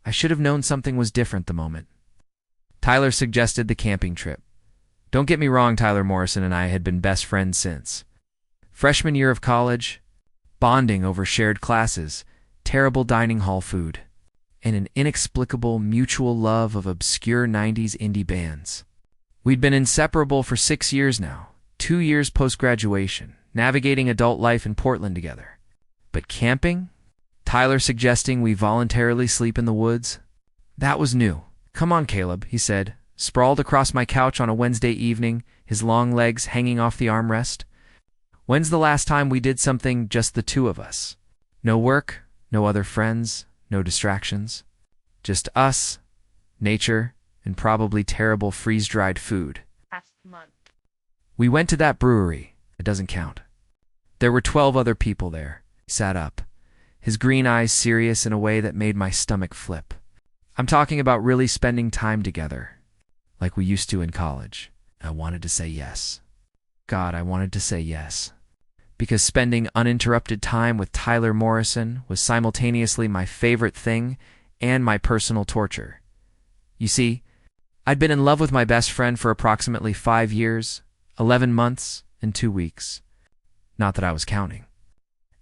I should have known something was different the moment. Tyler suggested the camping trip. Don't get me wrong, Tyler Morrison and I had been best friends since. Freshman year of college, bonding over shared classes, terrible dining hall food, and an inexplicable mutual love of obscure 90s indie bands. We'd been inseparable for 6 years now, 2 years post-graduation, navigating adult life in Portland together. But camping? Tyler suggesting we voluntarily sleep in the woods? That was new. Come on, Caleb, he said, sprawled across my couch on a Wednesday evening, his long legs hanging off the armrest. When's the last time we did something just the two of us? No work, no other friends, no distractions. Just us, nature, and probably terrible freeze-dried food. Last month. We went to that brewery. It doesn't count. There were 12 other people there. He sat up, his green eyes serious in a way that made my stomach flip. I'm talking about really spending time together, like we used to in college. I wanted to say yes. God, I wanted to say yes. Because spending uninterrupted time with Tyler Morrison was simultaneously my favorite thing and my personal torture. You see, I'd been in love with my best friend for approximately 5 years, 11 months, and 2 weeks. Not that I was counting.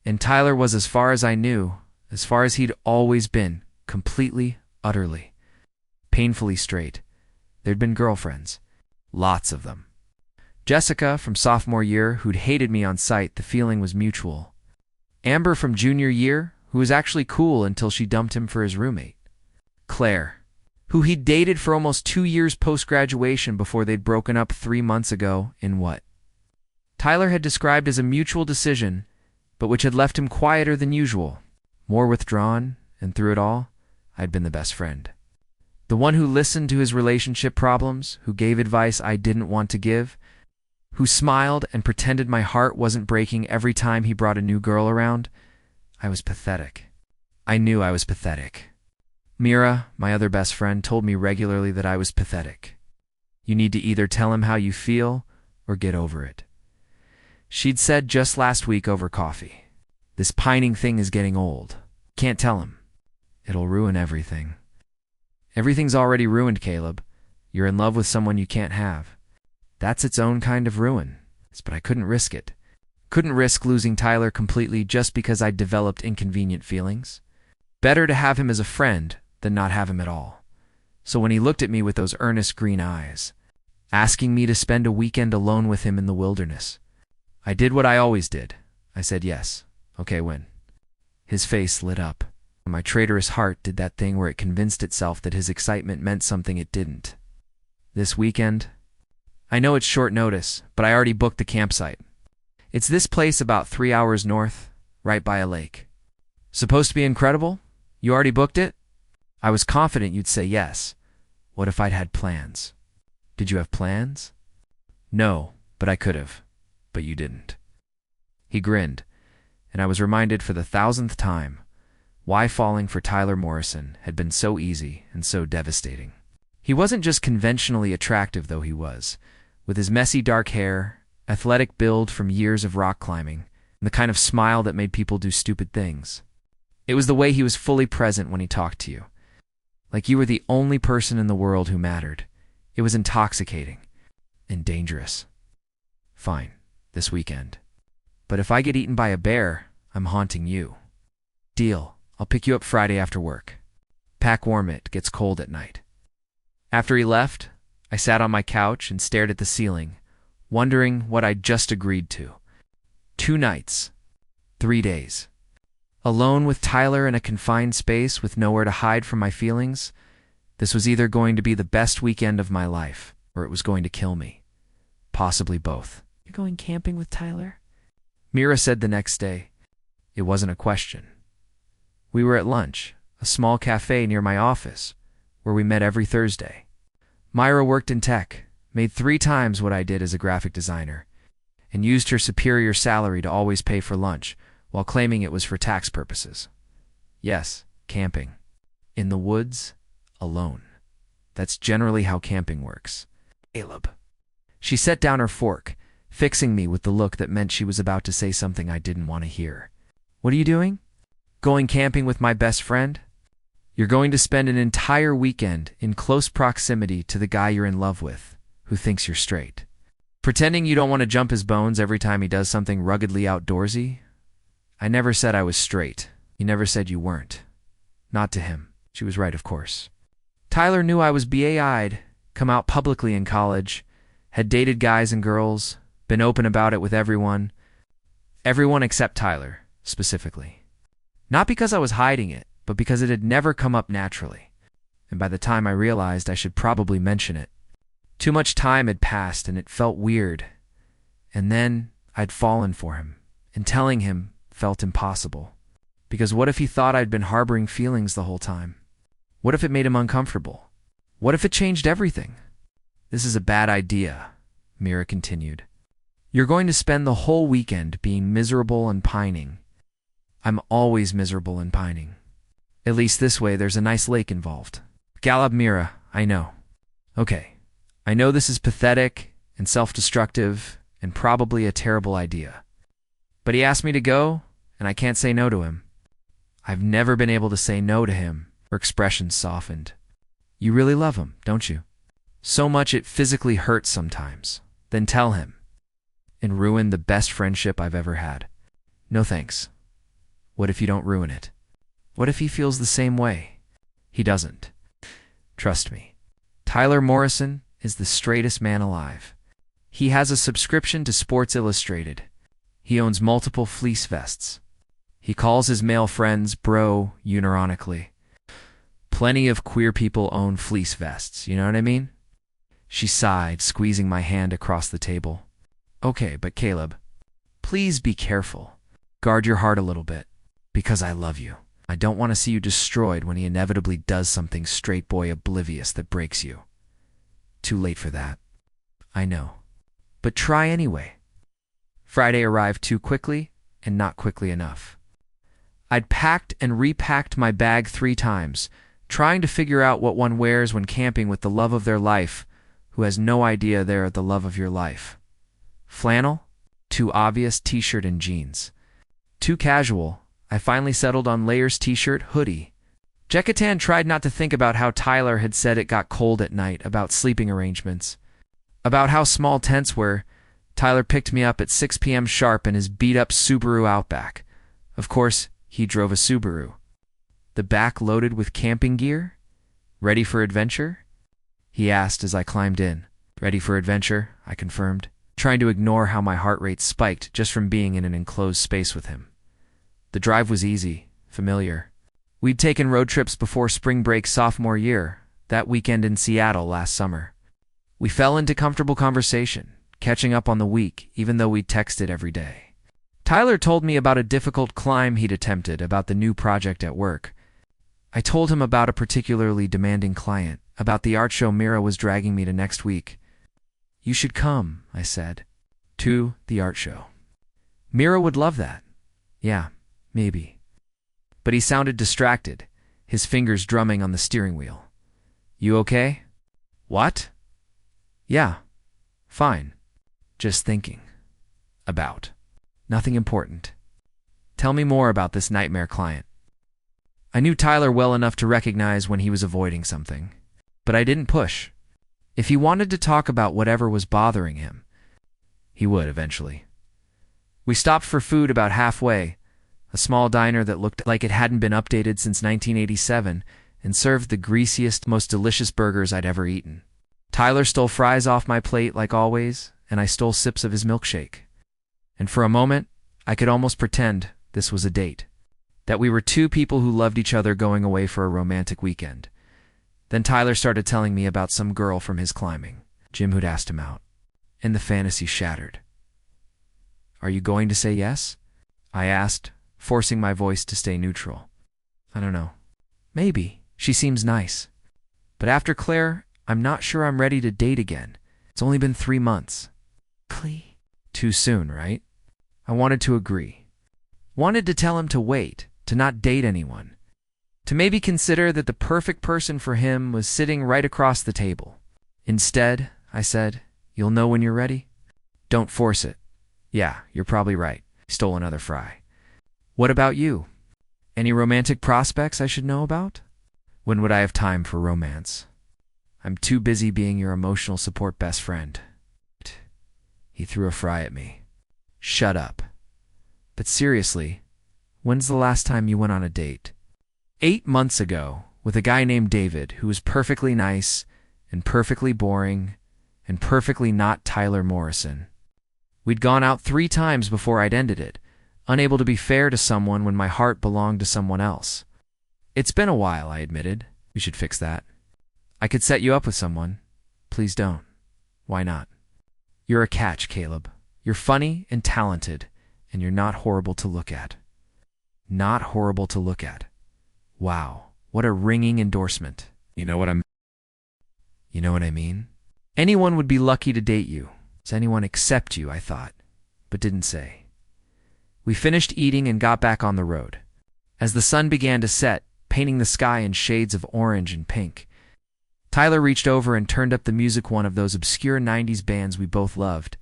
And Tyler was, as far as I knew, as far as he'd always been, completely, utterly, painfully straight. There'd been girlfriends. Lots of them. Jessica from sophomore year, who'd hated me on sight, the feeling was mutual. Amber from junior year, who was actually cool until she dumped him for his roommate. Claire, who he'd dated for almost 2 years post-graduation before they'd broken up 3 months ago in what Tyler had described as a mutual decision, but which had left him quieter than usual, more withdrawn, and through it all, I'd been the best friend. The one who listened to his relationship problems, who gave advice I didn't want to give, who smiled and pretended my heart wasn't breaking every time he brought a new girl around. I was pathetic. I knew I was pathetic. Mira, my other best friend, told me regularly that I was pathetic. You need to either tell him how you feel or get over it. She'd said just last week over coffee, this pining thing is getting old. Can't tell him. It'll ruin everything. Everything's already ruined, Caleb. You're in love with someone you can't have. That's its own kind of ruin, but I couldn't risk it. Couldn't risk losing Tyler completely just because I'd developed inconvenient feelings. Better to have him as a friend than not have him at all. So when he looked at me with those earnest green eyes, asking me to spend a weekend alone with him in the wilderness, I did what I always did. I said yes. Okay, when? His face lit up. My traitorous heart did that thing where it convinced itself that his excitement meant something it didn't. This weekend? I know it's short notice, but I already booked the campsite. It's this place about 3 hours north, right by a lake. Supposed to be incredible? You already booked it? I was confident you'd say yes. What if I'd had plans? Did you have plans? No, but I could have. But you didn't. He grinned, and I was reminded for the 1,000th time why falling for Tyler Morrison had been so easy and so devastating. He wasn't just conventionally attractive, though he was, with his messy dark hair, athletic build from years of rock climbing, and the kind of smile that made people do stupid things. It was the way he was fully present when he talked to you, like you were the only person in the world who mattered. It was intoxicating and dangerous. Fine, this weekend. But if I get eaten by a bear, I'm haunting you. Deal. I'll pick you up Friday after work. Pack warm, it gets cold at night. After he left, I sat on my couch and stared at the ceiling, wondering what I'd just agreed to. 2 nights. 3 days. Alone with Tyler in a confined space with nowhere to hide from my feelings. This was either going to be the best weekend of my life, or it was going to kill me. Possibly both. You're going camping with Tyler? Mira said the next day. It wasn't a question. We were at lunch, a small cafe near my office, where we met every Thursday. Myra worked in tech, made 3 times what I did as a graphic designer, and used her superior salary to always pay for lunch, while claiming it was for tax purposes. Yes, camping. In the woods, alone. That's generally how camping works. Caleb. She set down her fork, fixing me with the look that meant she was about to say something I didn't want to hear. What are you doing? Going camping with my best friend? You're going to spend an entire weekend in close proximity to the guy you're in love with, who thinks you're straight. Pretending you don't want to jump his bones every time he does something ruggedly outdoorsy? I never said I was straight. You never said you weren't. Not to him. She was right, of course. Tyler knew I was BA'd, come out publicly in college, had dated guys and girls, been open about it with everyone. Everyone except Tyler, specifically. Not because I was hiding it, but because it had never come up naturally. And by the time I realized I should probably mention it, too much time had passed and it felt weird. And then I'd fallen for him, and telling him felt impossible. Because what if he thought I'd been harboring feelings the whole time? What if it made him uncomfortable? What if it changed everything? This is a bad idea, Mira continued. You're going to spend the whole weekend being miserable and pining. I'm always miserable and pining. At least this way there's a nice lake involved. Galab Mira, I know. Okay, I know this is pathetic and self-destructive and probably a terrible idea. But he asked me to go, and I can't say no to him. I've never been able to say no to him. Her expression softened. You really love him, don't you? So much it physically hurts sometimes. Then tell him. And ruin the best friendship I've ever had. No thanks. What if you don't ruin it? What if he feels the same way? He doesn't. Trust me. Tyler Morrison is the straightest man alive. He has a subscription to Sports Illustrated. He owns multiple fleece vests. He calls his male friends bro, unironically. Plenty of queer people own fleece vests, you know what I mean? She sighed, squeezing my hand across the table. Okay, but Caleb, please be careful. Guard your heart a little bit. Because I love you. I don't want to see you destroyed when he inevitably does something straight boy oblivious that breaks you. Too late for that. I know. But try anyway. Friday arrived too quickly and not quickly enough. I'd packed and repacked my bag 3 times, trying to figure out what one wears when camping with the love of their life, who has no idea they're the love of your life. Flannel? Too obvious t-shirt and jeans. Too casual. I finally settled on layers t-shirt, hoodie. Jekatan tried not to think about how Tyler had said it got cold at night, about sleeping arrangements. About how small tents were. Tyler picked me up at 6 p.m. sharp in his beat-up Subaru Outback. Of course, he drove a Subaru. The back loaded with camping gear? Ready for adventure? He asked as I climbed in. Ready for adventure, I confirmed, trying to ignore how my heart rate spiked just from being in an enclosed space with him. The drive was easy, familiar. We'd taken road trips before spring break sophomore year, that weekend in Seattle last summer. We fell into comfortable conversation, catching up on the week, even though we'd texted every day. Tyler told me about a difficult climb he'd attempted, about the new project at work. I told him about a particularly demanding client, about the art show Mira was dragging me to next week. You should come, I said, to the art show. Mira would love that. Yeah, maybe. But he sounded distracted, his fingers drumming on the steering wheel. You okay? What? Yeah, fine. Just thinking. About. Nothing important. Tell me more about this nightmare client. I knew Tyler well enough to recognize when he was avoiding something, but I didn't push. If he wanted to talk about whatever was bothering him, he would eventually. We stopped for food about halfway, a small diner that looked like it hadn't been updated since 1987 and served the greasiest, most delicious burgers I'd ever eaten. Tyler stole fries off my plate like always, and I stole sips of his milkshake. And for a moment, I could almost pretend this was a date, that we were 2 people who loved each other going away for a romantic weekend. Then Tyler started telling me about some girl from his climbing, Jim, who'd asked him out, and the fantasy shattered. Are you going to say yes? I asked, forcing my voice to stay neutral. I don't know. Maybe. She seems nice. But after Claire, I'm not sure I'm ready to date again. It's only been 3 months. Too soon, right? I wanted to agree. Wanted to tell him to wait, to not date anyone. To maybe consider that the perfect person for him was sitting right across the table. Instead, I said, you'll know when you're ready. Don't force it. Yeah, you're probably right. Stole another fry. What about you? Any romantic prospects I should know about? When would I have time for romance? I'm too busy being your emotional support best friend. He threw a fry at me. Shut up. But seriously, when's the last time you went on a date? 8 months ago, with a guy named David, who was perfectly nice and perfectly boring and perfectly not Tyler Morrison. We'd gone out 3 times before I'd ended it, unable to be fair to someone when my heart belonged to someone else. It's been a while, I admitted. We should fix that. I could set you up with someone. Please don't. Why not? You're a catch, Caleb. You're funny and talented, and you're not horrible to look at. Not horrible to look at. Wow, what a ringing endorsement. You know what I mean? Anyone would be lucky to date you. Does anyone accept you, I thought, but didn't say. We finished eating and got back on the road. As the sun began to set, painting the sky in shades of orange and pink, Tyler reached over and turned up the music, one of those obscure 90s bands we both loved.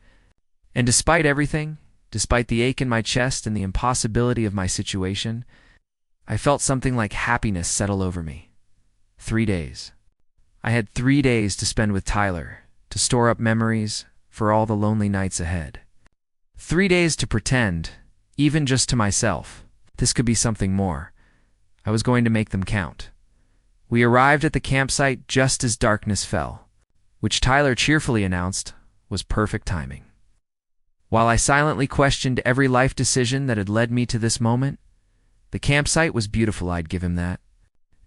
And despite everything, despite the ache in my chest and the impossibility of my situation, I felt something like happiness settle over me. 3 days. I had 3 days to spend with Tyler, to store up memories for all the lonely nights ahead. 3 days to pretend, even just to myself, this could be something more. I was going to make them count. We arrived at the campsite just as darkness fell, which Tyler cheerfully announced was perfect timing. While I silently questioned every life decision that had led me to this moment, the campsite was beautiful, I'd give him that.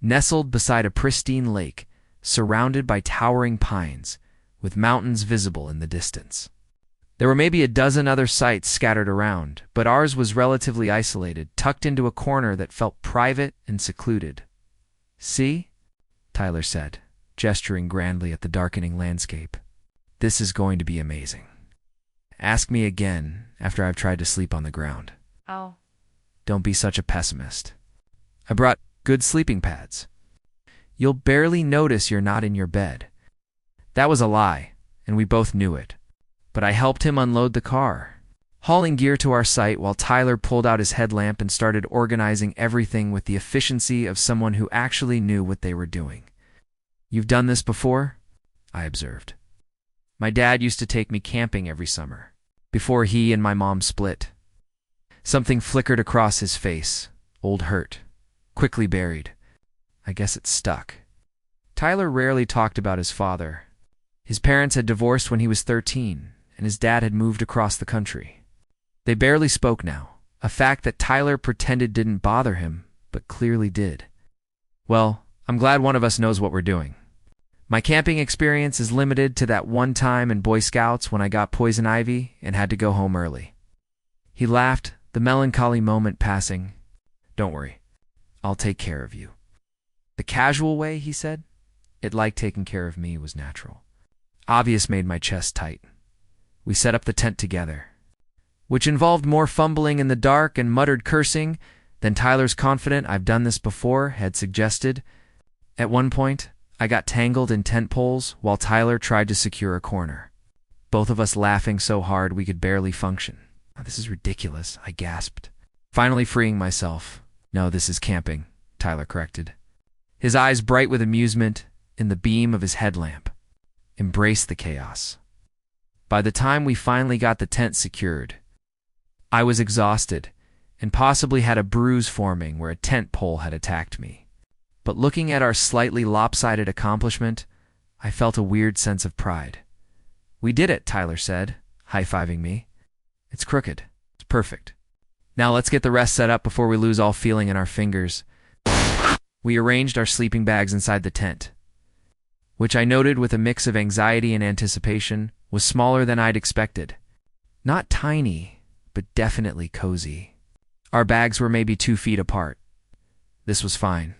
Nestled beside a pristine lake, surrounded by towering pines, with mountains visible in the distance. There were maybe a dozen other sites scattered around, but ours was relatively isolated, tucked into a corner that felt private and secluded. See? Tyler said, gesturing grandly at the darkening landscape. This is going to be amazing. Ask me again after I've tried to sleep on the ground. Oh. Don't be such a pessimist. I brought good sleeping pads. You'll barely notice you're not in your bed. That was a lie, and we both knew it. But I helped him unload the car, hauling gear to our site while Tyler pulled out his headlamp and started organizing everything with the efficiency of someone who actually knew what they were doing. You've done this before? I observed. My dad used to take me camping every summer, before he and my mom split. Something flickered across his face, old hurt, quickly buried. I guess it stuck. Tyler rarely talked about his father. His parents had divorced when he was 13, and his dad had moved across the country. They barely spoke now, a fact that Tyler pretended didn't bother him, but clearly did. Well, I'm glad one of us knows what we're doing. My camping experience is limited to that one time in Boy Scouts when I got poison ivy and had to go home early. He laughed, the melancholy moment passing. Don't worry, I'll take care of you. The casual way, he said, it like taking care of me, was natural. Obvious made my chest tight. We set up the tent together, which involved more fumbling in the dark and muttered cursing than Tyler's confident "I've done this before" had suggested. At one point, I got tangled in tent poles while Tyler tried to secure a corner, both of us laughing so hard we could barely function. This is ridiculous, I gasped, finally freeing myself. No, this is camping, Tyler corrected, his eyes bright with amusement in the beam of his headlamp. Embrace the chaos. By the time we finally got the tent secured, I was exhausted and possibly had a bruise forming where a tent pole had attacked me. But looking at our slightly lopsided accomplishment, I felt a weird sense of pride. We did it, Tyler said, high-fiving me. It's crooked. It's perfect. Now let's get the rest set up before we lose all feeling in our fingers. We arranged our sleeping bags inside the tent, which I noted with a mix of anxiety and anticipation was smaller than I'd expected. Not tiny, but definitely cozy. Our bags were maybe 2 feet apart. This was fine.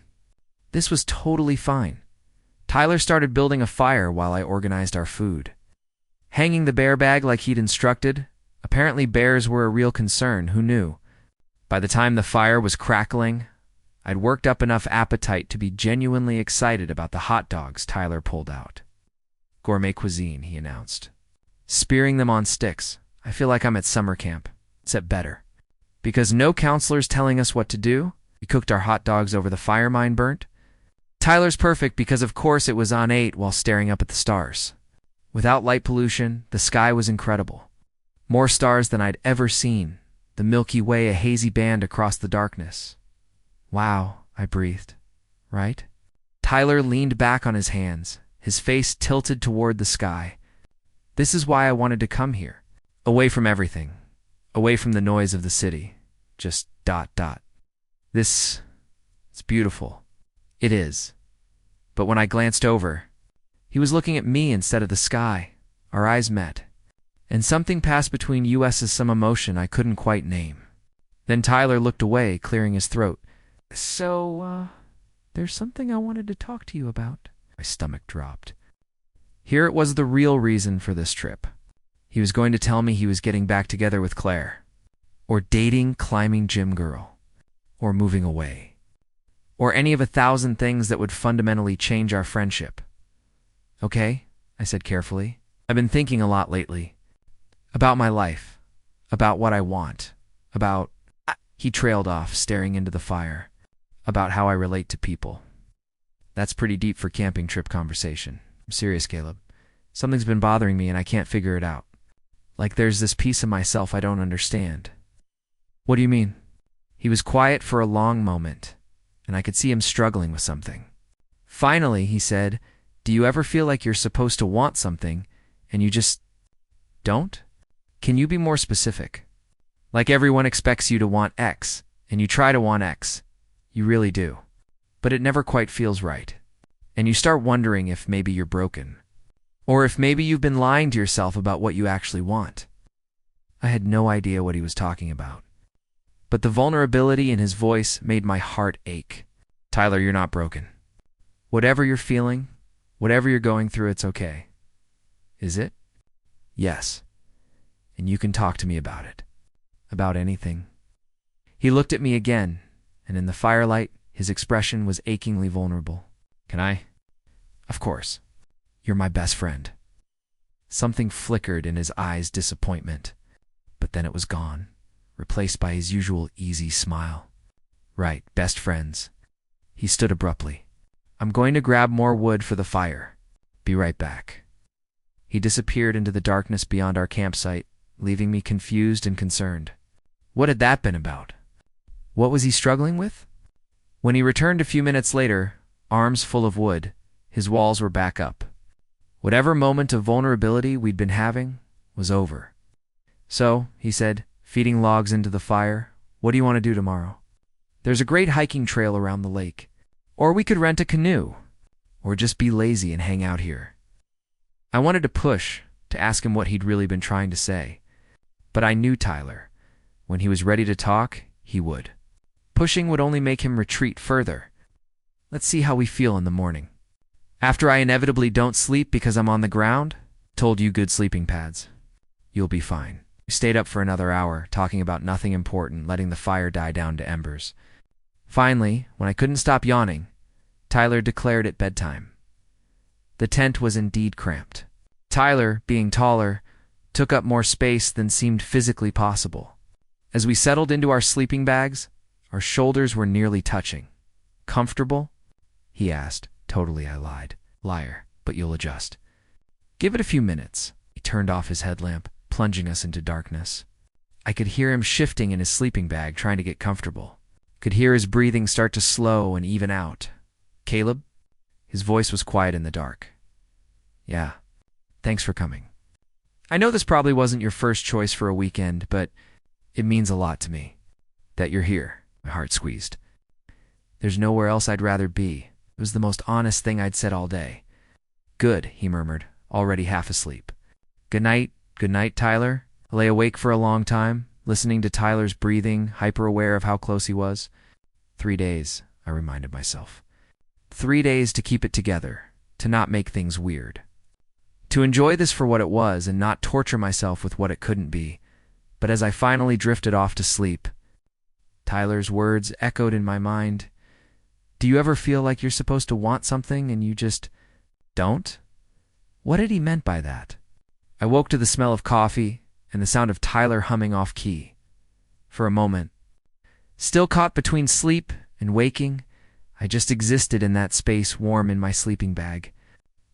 This was totally fine. Tyler started building a fire while I organized our food. Hanging the bear bag like he'd instructed, apparently bears were a real concern, who knew? By the time the fire was crackling, I'd worked up enough appetite to be genuinely excited about the hot dogs Tyler pulled out. Gourmet cuisine, he announced. Spearing them on sticks. I feel like I'm at summer camp, except better. Because no counselors telling us what to do, we cooked our hot dogs over the fire mine burnt. Tyler's perfect because of course it was on 8 while staring up at the stars. Without light pollution, the sky was incredible. More stars than I'd ever seen, the Milky Way a hazy band across the darkness. Wow, I breathed. Right? Tyler leaned back on his hands, his face tilted toward the sky. This is why I wanted to come here. Away from everything. Away from the noise of the city. Just ... It's beautiful. It is. But when I glanced over, he was looking at me instead of the sky. Our eyes met. And something passed between us as some emotion I couldn't quite name. Then Tyler looked away, clearing his throat. So, there's something I wanted to talk to you about. My stomach dropped. Here it was, the real reason for this trip. He was going to tell me he was getting back together with Claire. Or dating climbing gym girl. Or moving away. Or any of 1,000 things that would fundamentally change our friendship. Okay, I said carefully. I've been thinking a lot lately. About my life. About what I want. About... He trailed off, staring into the fire. About how I relate to people. That's pretty deep for camping trip conversation. I'm serious, Caleb. Something's been bothering me and I can't figure it out. Like there's this piece of myself I don't understand. What do you mean? He was quiet for a long moment, and I could see him struggling with something. Finally, he said, do you ever feel like you're supposed to want something, and you just don't? Can you be more specific? Like everyone expects you to want X, and you try to want X. You really do. But it never quite feels right. And you start wondering if maybe you're broken. Or if maybe you've been lying to yourself about what you actually want. I had no idea what he was talking about. But the vulnerability in his voice made my heart ache. Tyler, you're not broken. Whatever you're feeling, whatever you're going through, it's okay. Is it? Yes. And you can talk to me about it. About anything. He looked at me again, and in the firelight, his expression was achingly vulnerable. Can I? Of course. You're my best friend. Something flickered in his eyes' disappointment, but then it was gone, replaced by his usual easy smile. Right, best friends. He stood abruptly. I'm going to grab more wood for the fire. Be right back. He disappeared into the darkness beyond our campsite, leaving me confused and concerned. What had that been about? What was he struggling with? When he returned a few minutes later, arms full of wood, his walls were back up. Whatever moment of vulnerability we'd been having was over. So, he said, feeding logs into the fire, what do you want to do tomorrow? There's a great hiking trail around the lake. Or we could rent a canoe. Or just be lazy and hang out here. I wanted to push, to ask him what he'd really been trying to say. But I knew Tyler. When he was ready to talk, he would. Pushing would only make him retreat further. Let's see how we feel in the morning. After I inevitably don't sleep because I'm on the ground, told you good sleeping pads. You'll be fine. We stayed up for another hour, talking about nothing important, letting the fire die down to embers. Finally, when I couldn't stop yawning, Tyler declared it bedtime. The tent was indeed cramped. Tyler, being taller, took up more space than seemed physically possible. As we settled into our sleeping bags, our shoulders were nearly touching. Comfortable? He asked. Totally, I lied. Liar, but you'll adjust. Give it a few minutes. He turned off his headlamp, plunging us into darkness. I could hear him shifting in his sleeping bag, trying to get comfortable. Could hear his breathing start to slow and even out. Caleb? His voice was quiet in the dark. Yeah, thanks for coming. I know this probably wasn't your first choice for a weekend, but it means a lot to me. That you're here. My heart squeezed. There's nowhere else I'd rather be. It was the most honest thing I'd said all day. Good, he murmured, already half asleep. Good night, Tyler. I lay awake for a long time, listening to Tyler's breathing, hyper-aware of how close he was. 3 days, I reminded myself. 3 days to keep it together, to not make things weird. To enjoy this for what it was and not torture myself with what it couldn't be. But as I finally drifted off to sleep, Tyler's words echoed in my mind. Do you ever feel like you're supposed to want something and you just don't? What had he meant by that? I woke to the smell of coffee and the sound of Tyler humming off key. For a moment, still caught between sleep and waking, I just existed in that space, warm in my sleeping bag.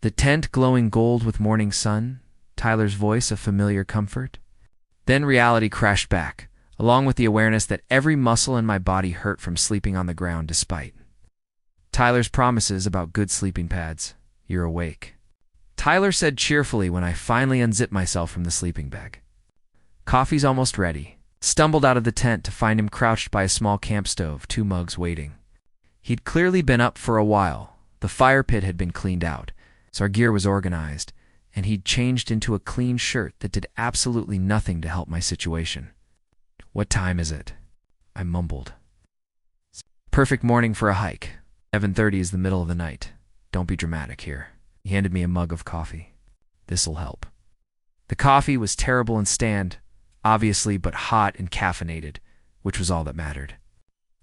The tent glowing gold with morning sun, Tyler's voice a familiar comfort. Then reality crashed back, along with the awareness that every muscle in my body hurt from sleeping on the ground despite Tyler's promises about good sleeping pads. You're awake, Tyler said cheerfully when I finally unzipped myself from the sleeping bag. Coffee's almost ready. Stumbled out of the tent to find him crouched by a small camp stove, 2 mugs waiting. He'd clearly been up for a while. The fire pit had been cleaned out, so our gear was organized, and he'd changed into a clean shirt that did absolutely nothing to help my situation. What time is it? I mumbled. Perfect morning for a hike. 7:30 is the middle of the night. Don't be dramatic here. He handed me a mug of coffee. This'll help. The coffee was terrible in stand, obviously, but hot and caffeinated, which was all that mattered.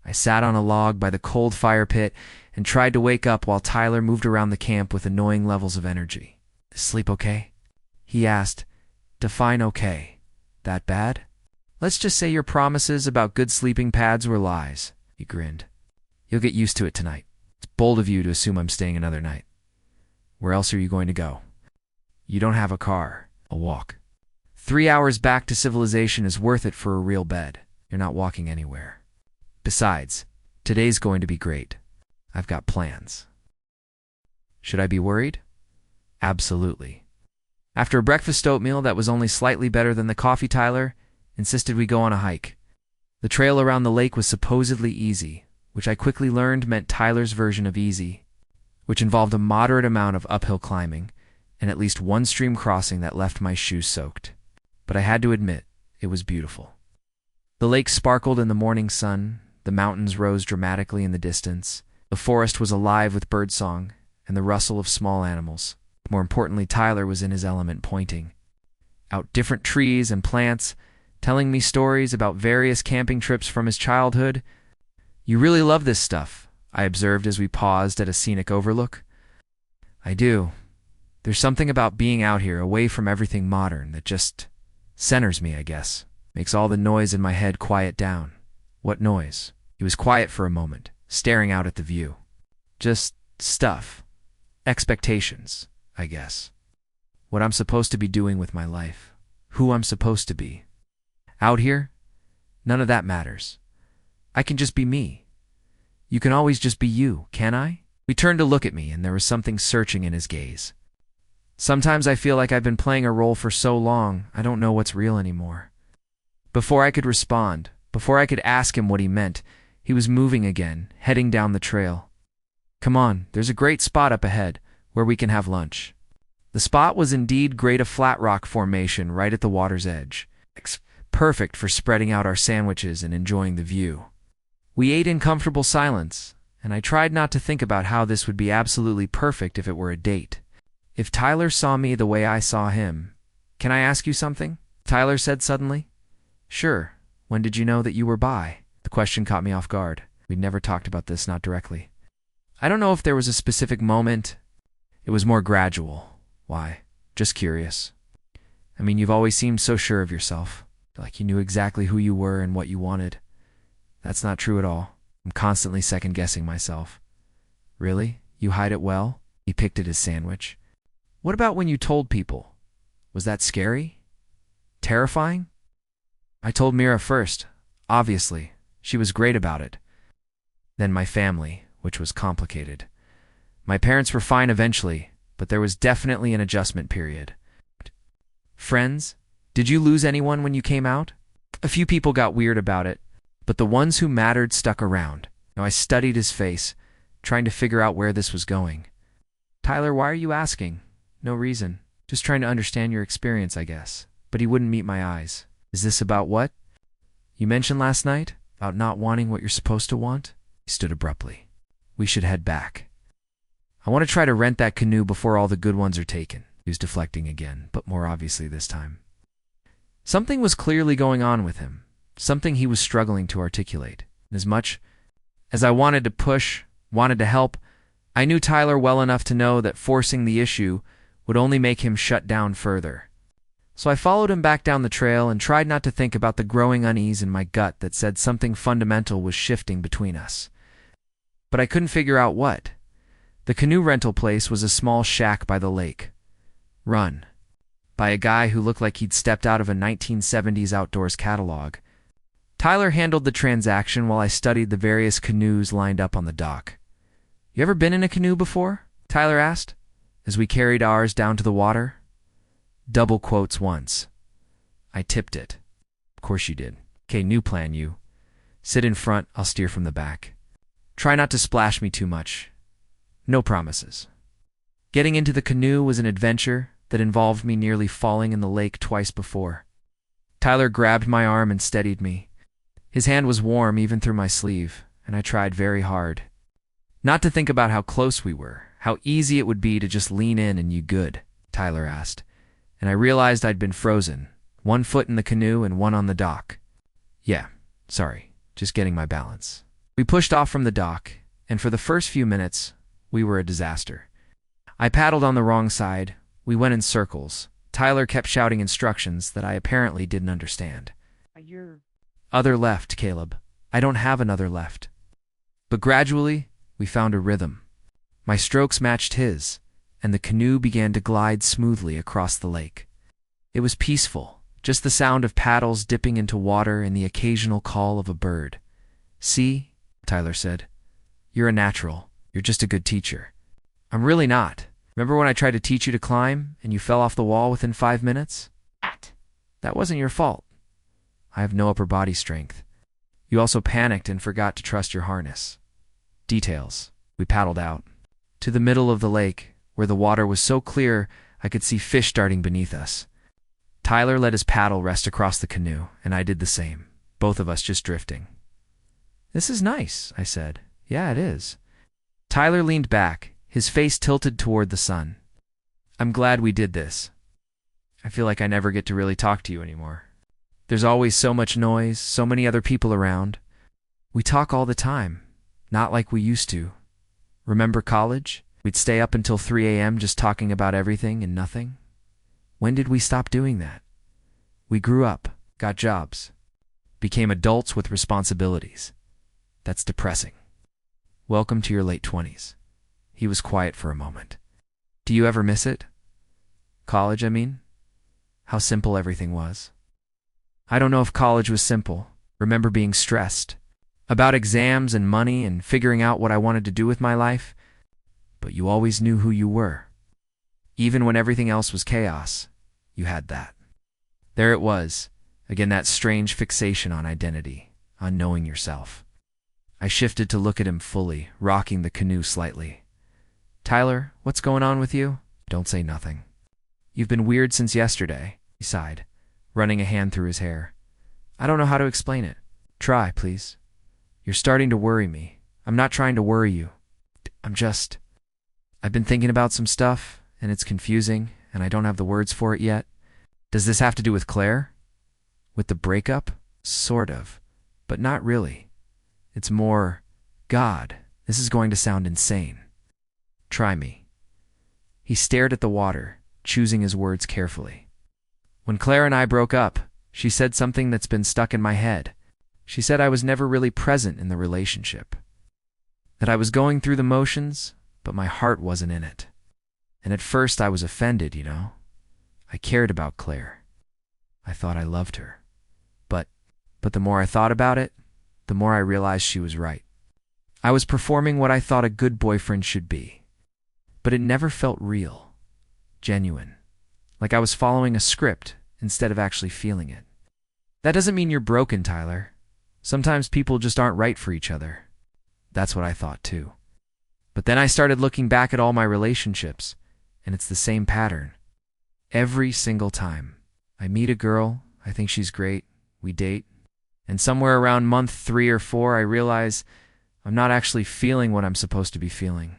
I sat on a log by the cold fire pit and tried to wake up while Tyler moved around the camp with annoying levels of energy. Sleep okay? He asked. Define okay. That bad? Let's just say your promises about good sleeping pads were lies. He grinned. You'll get used to it tonight. It's bold of you to assume I'm staying another night. Where else are you going to go? You don't have a car. I'll walk. 3 hours back to civilization is worth it for a real bed. You're not walking anywhere. Besides, today's going to be great. I've got plans. Should I be worried? Absolutely. After a breakfast oatmeal that was only slightly better than the coffee, Tyler insisted we go on a hike. The trail around the lake was supposedly easy, which I quickly learned meant Tyler's version of easy, which involved a moderate amount of uphill climbing and at least one stream crossing that left my shoes soaked. But I had to admit, it was beautiful. The lake sparkled in the morning sun, the mountains rose dramatically in the distance, the forest was alive with birdsong and the rustle of small animals. More importantly, Tyler was in his element, pointing out different trees and plants, telling me stories about various camping trips from his childhood. You really love this stuff, I observed as we paused at a scenic overlook. I do. There's something about being out here, away from everything modern, that just centers me, I guess. Makes all the noise in my head quiet down. What noise? He was quiet for a moment, staring out at the view. Just stuff. Expectations, I guess. What I'm supposed to be doing with my life. Who I'm supposed to be. Out here, none of that matters. I can just be me. You can always just be you, can I? He turned to look at me, and there was something searching in his gaze. Sometimes I feel like I've been playing a role for so long, I don't know what's real anymore. Before I could respond, before I could ask him what he meant, he was moving again, heading down the trail. Come on, there's a great spot up ahead, where we can have lunch. The spot was indeed great, a flat rock formation right at the water's edge. Perfect for spreading out our sandwiches and enjoying the view. We ate in comfortable silence, and I tried not to think about how this would be absolutely perfect if it were a date. If Tyler saw me the way I saw him, can I ask you something? Tyler said suddenly. Sure. When did you know that you were bi? The question caught me off guard. We'd never talked about this, not directly. I don't know if there was a specific moment. It was more gradual. Why? Just curious. I mean, you've always seemed so sure of yourself. Like you knew exactly who you were and what you wanted. That's not true at all. I'm constantly second-guessing myself. Really? You hide it well? He picked at his sandwich. What about when you told people? Was that scary? Terrifying? I told Mira first, obviously. She was great about it. Then my family, which was complicated. My parents were fine eventually, but there was definitely an adjustment period. Friends? Did you lose anyone when you came out? A few people got weird about it, but the ones who mattered stuck around. Now I studied his face, trying to figure out where this was going. Tyler, why are you asking? No reason. Just trying to understand your experience, I guess. But he wouldn't meet my eyes. Is this about what? You mentioned last night? About not wanting what you're supposed to want? He stood abruptly. We should head back. I want to try to rent that canoe before all the good ones are taken. He was deflecting again, but more obviously this time. Something was clearly going on with him. Something he was struggling to articulate. And as much as I wanted to push, wanted to help, I knew Tyler well enough to know that forcing the issue would only make him shut down further. So I followed him back down the trail and tried not to think about the growing unease in my gut that said something fundamental was shifting between us. but I couldn't figure out what. The canoe rental place was a small shack by the lake, run by a guy who looked like he'd stepped out of a 1970s outdoors catalog. Tyler handled the transaction while I studied the various canoes lined up on the dock. "You ever been in a canoe before?" Tyler asked, as we carried ours down to the water. Double quotes once. I tipped it. "Of course you did. Okay, new plan, you. Sit in front, I'll steer from the back. Try not to splash me too much. No promises." Getting into the canoe was an adventure that involved me nearly falling in the lake twice before. Tyler grabbed my arm and steadied me. His hand was warm even through my sleeve, and I tried very hard not to think about how close we were, how easy it would be to just lean in and "You good?" Tyler asked, and I realized I'd been frozen, one foot in the canoe and one on the dock. "Yeah, sorry, just getting my balance." We pushed off from the dock, and for the first few minutes, we were a disaster. I paddled on the wrong side. We went in circles. Tyler kept shouting instructions that I apparently didn't understand. "Other left, Caleb. I don't have another left." But gradually, we found a rhythm. My strokes matched his, and the canoe began to glide smoothly across the lake. It was peaceful, just the sound of paddles dipping into water and the occasional call of a bird. "See," Tyler said, "you're a natural. You're just a good teacher." "I'm really not. Remember when I tried to teach you to climb and you fell off the wall within 5 minutes? That wasn't your fault. I have no upper body strength. You also panicked and forgot to trust your harness." Details. We paddled out to the middle of the lake, where the water was so clear I could see fish darting beneath us. Tyler let his paddle rest across the canoe, and I did the same, both of us just drifting. "This is nice," I said. "Yeah, it is." Tyler leaned back, his face tilted toward the sun. "I'm glad we did this. I feel like I never get to really talk to you anymore. There's always so much noise, so many other people around. We talk all the time, not like we used to. Remember college? We'd stay up until 3 a.m. just talking about everything and nothing. When did we stop doing that? We grew up, got jobs, became adults with responsibilities. That's depressing. Welcome to your late 20s. He was quiet for a moment. "Do you ever miss it? College, I mean? How simple everything was." I don't know if college was simple. Remember being stressed about exams and money and figuring out what I wanted to do with my life. But you always knew who you were. Even when everything else was chaos, you had that. There it was, again, that strange fixation on identity, on knowing yourself. I shifted to look at him fully, rocking the canoe slightly. "Tyler, what's going on with you?" "Don't say nothing. You've been weird since yesterday," he sighed, running a hand through his hair. "I don't know how to explain it. Try, please. You're starting to worry me. I'm not trying to worry you. I've been thinking about some stuff, and it's confusing, and I don't have the words for it yet. Does this have to do with Claire? With the breakup? Sort of, but not really. It's more, God, this is going to sound insane. Try me." He stared at the water, choosing his words carefully. "When Claire and I broke up, she said something that's been stuck in my head. She said I was never really present in the relationship. That I was going through the motions, but my heart wasn't in it. And at first I was offended, you know. I cared about Claire. I thought I loved her. But the more I thought about it, the more I realized she was right. I was performing what I thought a good boyfriend should be. But it never felt real, genuine, like I was following a script instead of actually feeling it. That doesn't mean you're broken, Tyler. Sometimes people just aren't right for each other." That's what I thought too. But then I started looking back at all my relationships, and it's the same pattern. Every single time I meet a girl, I think she's great, we date, and somewhere around month 3 or 4, I realize I'm not actually feeling what I'm supposed to be feeling,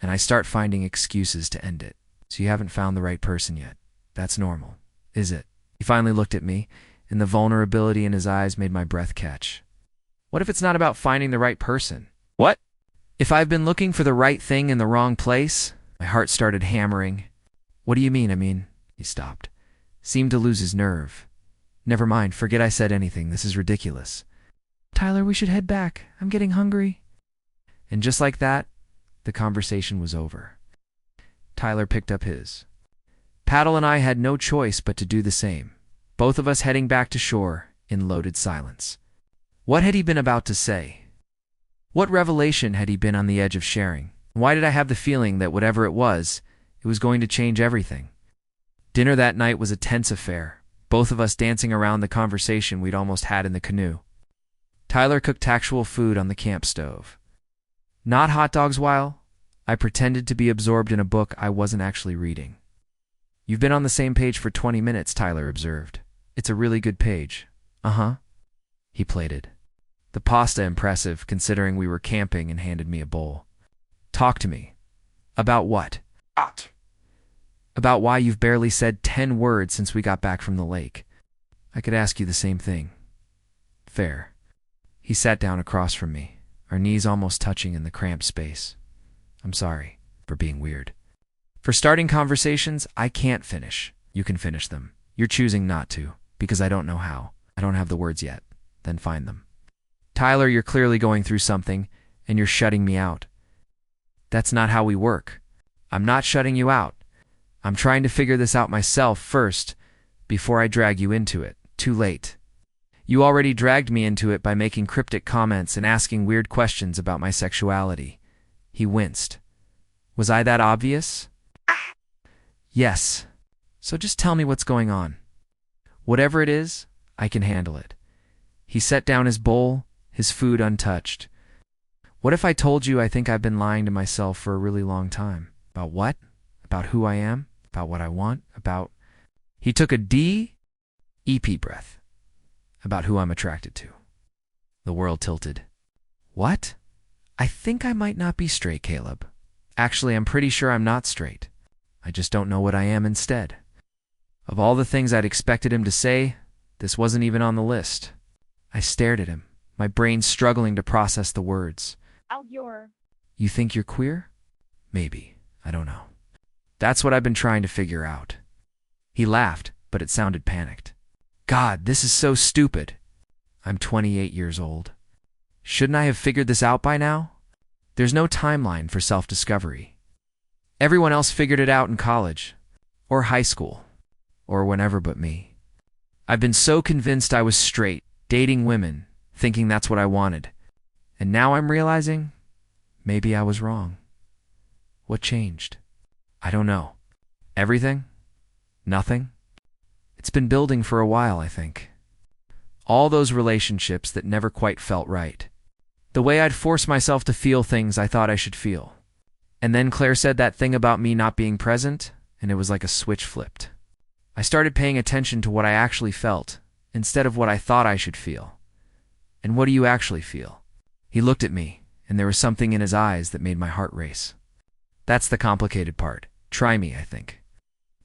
and I start finding excuses to end it. "So you haven't found the right person yet. That's normal, is it?" He finally looked at me, and the vulnerability in his eyes made my breath catch. "What if it's not about finding the right person?" "What?" "If I've been looking for the right thing in the wrong place?" My heart started hammering. "What do you mean? He stopped, seemed to lose his nerve. "Never mind, forget I said anything. This is ridiculous." "Tyler, we should head back. I'm getting hungry." And just like that, the conversation was over. Tyler picked up his paddle and I had no choice but to do the same, both of us heading back to shore in loaded silence. What had he been about to say? What revelation had he been on the edge of sharing? Why did I have the feeling that whatever it was going to change everything? Dinner that night was a tense affair, both of us dancing around the conversation we'd almost had in the canoe. Tyler cooked actual food on the camp stove. Not hot dogs while I pretended to be absorbed in a book I wasn't actually reading. You've been on the same page for 20 minutes, Tyler observed. It's a really good page. Uh-huh. He plated. The pasta impressive, considering we were camping, and handed me a bowl. Talk to me. About what? About why you've barely said 10 words since we got back from the lake. I could ask you the same thing. Fair. He sat down across from me, our knees almost touching in the cramped space. I'm sorry for being weird. For starting conversations, I can't finish. You can finish them. You're choosing not to, because I don't know how. I don't have the words yet. Then find them. Tyler, you're clearly going through something, and you're shutting me out. That's not how we work. I'm not shutting you out. I'm trying to figure this out myself first, before I drag you into it. Too late. You already dragged me into it by making cryptic comments and asking weird questions about my sexuality. He winced. Was I that obvious? Yes. So just tell me what's going on. Whatever it is, I can handle it. He set down his bowl, his food untouched. What if I told you I think I've been lying to myself for a really long time? About what? About who I am? About what I want? About... He took a deep breath. About who I'm attracted to. The world tilted. What? I think I might not be straight, Caleb. Actually, I'm pretty sure I'm not straight. I just don't know what I am instead. Of all the things I'd expected him to say, this wasn't even on the list. I stared at him, my brain struggling to process the words. You think you're queer? Maybe. I don't know. That's what I've been trying to figure out. He laughed, but it sounded panicked. God, this is so stupid. I'm 28 years old. Shouldn't I have figured this out by now? There's no timeline for self-discovery. Everyone else figured it out in college, or high school, or whenever but me. I've been so convinced I was straight, dating women, thinking that's what I wanted. And now I'm realizing, maybe I was wrong. What changed? I don't know. Everything? Nothing? It's been building for a while, I think. All those relationships that never quite felt right. The way I'd force myself to feel things I thought I should feel. And then Claire said that thing about me not being present, and it was like a switch flipped. I started paying attention to what I actually felt, instead of what I thought I should feel. And what do you actually feel? He looked at me, and there was something in his eyes that made my heart race. That's the complicated part. Try me, I think.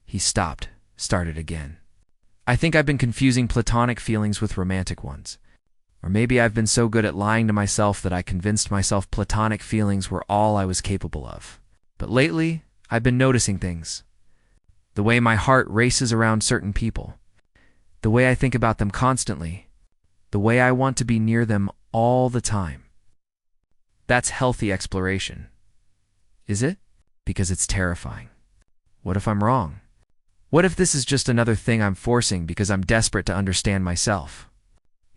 He stopped, started again. I think I've been confusing platonic feelings with romantic ones. Or maybe I've been so good at lying to myself that I convinced myself platonic feelings were all I was capable of. But lately, I've been noticing things. The way my heart races around certain people. The way I think about them constantly. The way I want to be near them all the time. That's healthy exploration. Is it? Because it's terrifying. What if I'm wrong? What if this is just another thing I'm forcing because I'm desperate to understand myself?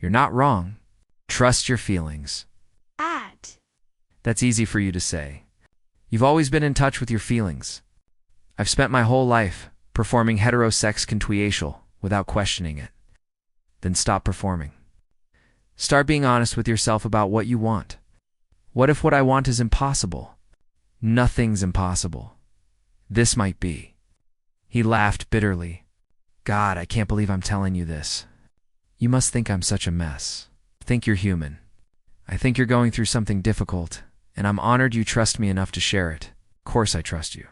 You're not wrong. Trust your feelings. That's easy for you to say. You've always been in touch with your feelings. I've spent my whole life performing heterosex contuitional without questioning it. Then stop performing. Start being honest with yourself about what you want. What if what I want is impossible? Nothing's impossible. This might be. He laughed bitterly. God, I can't believe I'm telling you this. You must think I'm such a mess. Think you're human. I think you're going through something difficult, and I'm honored you trust me enough to share it. Of course I trust you.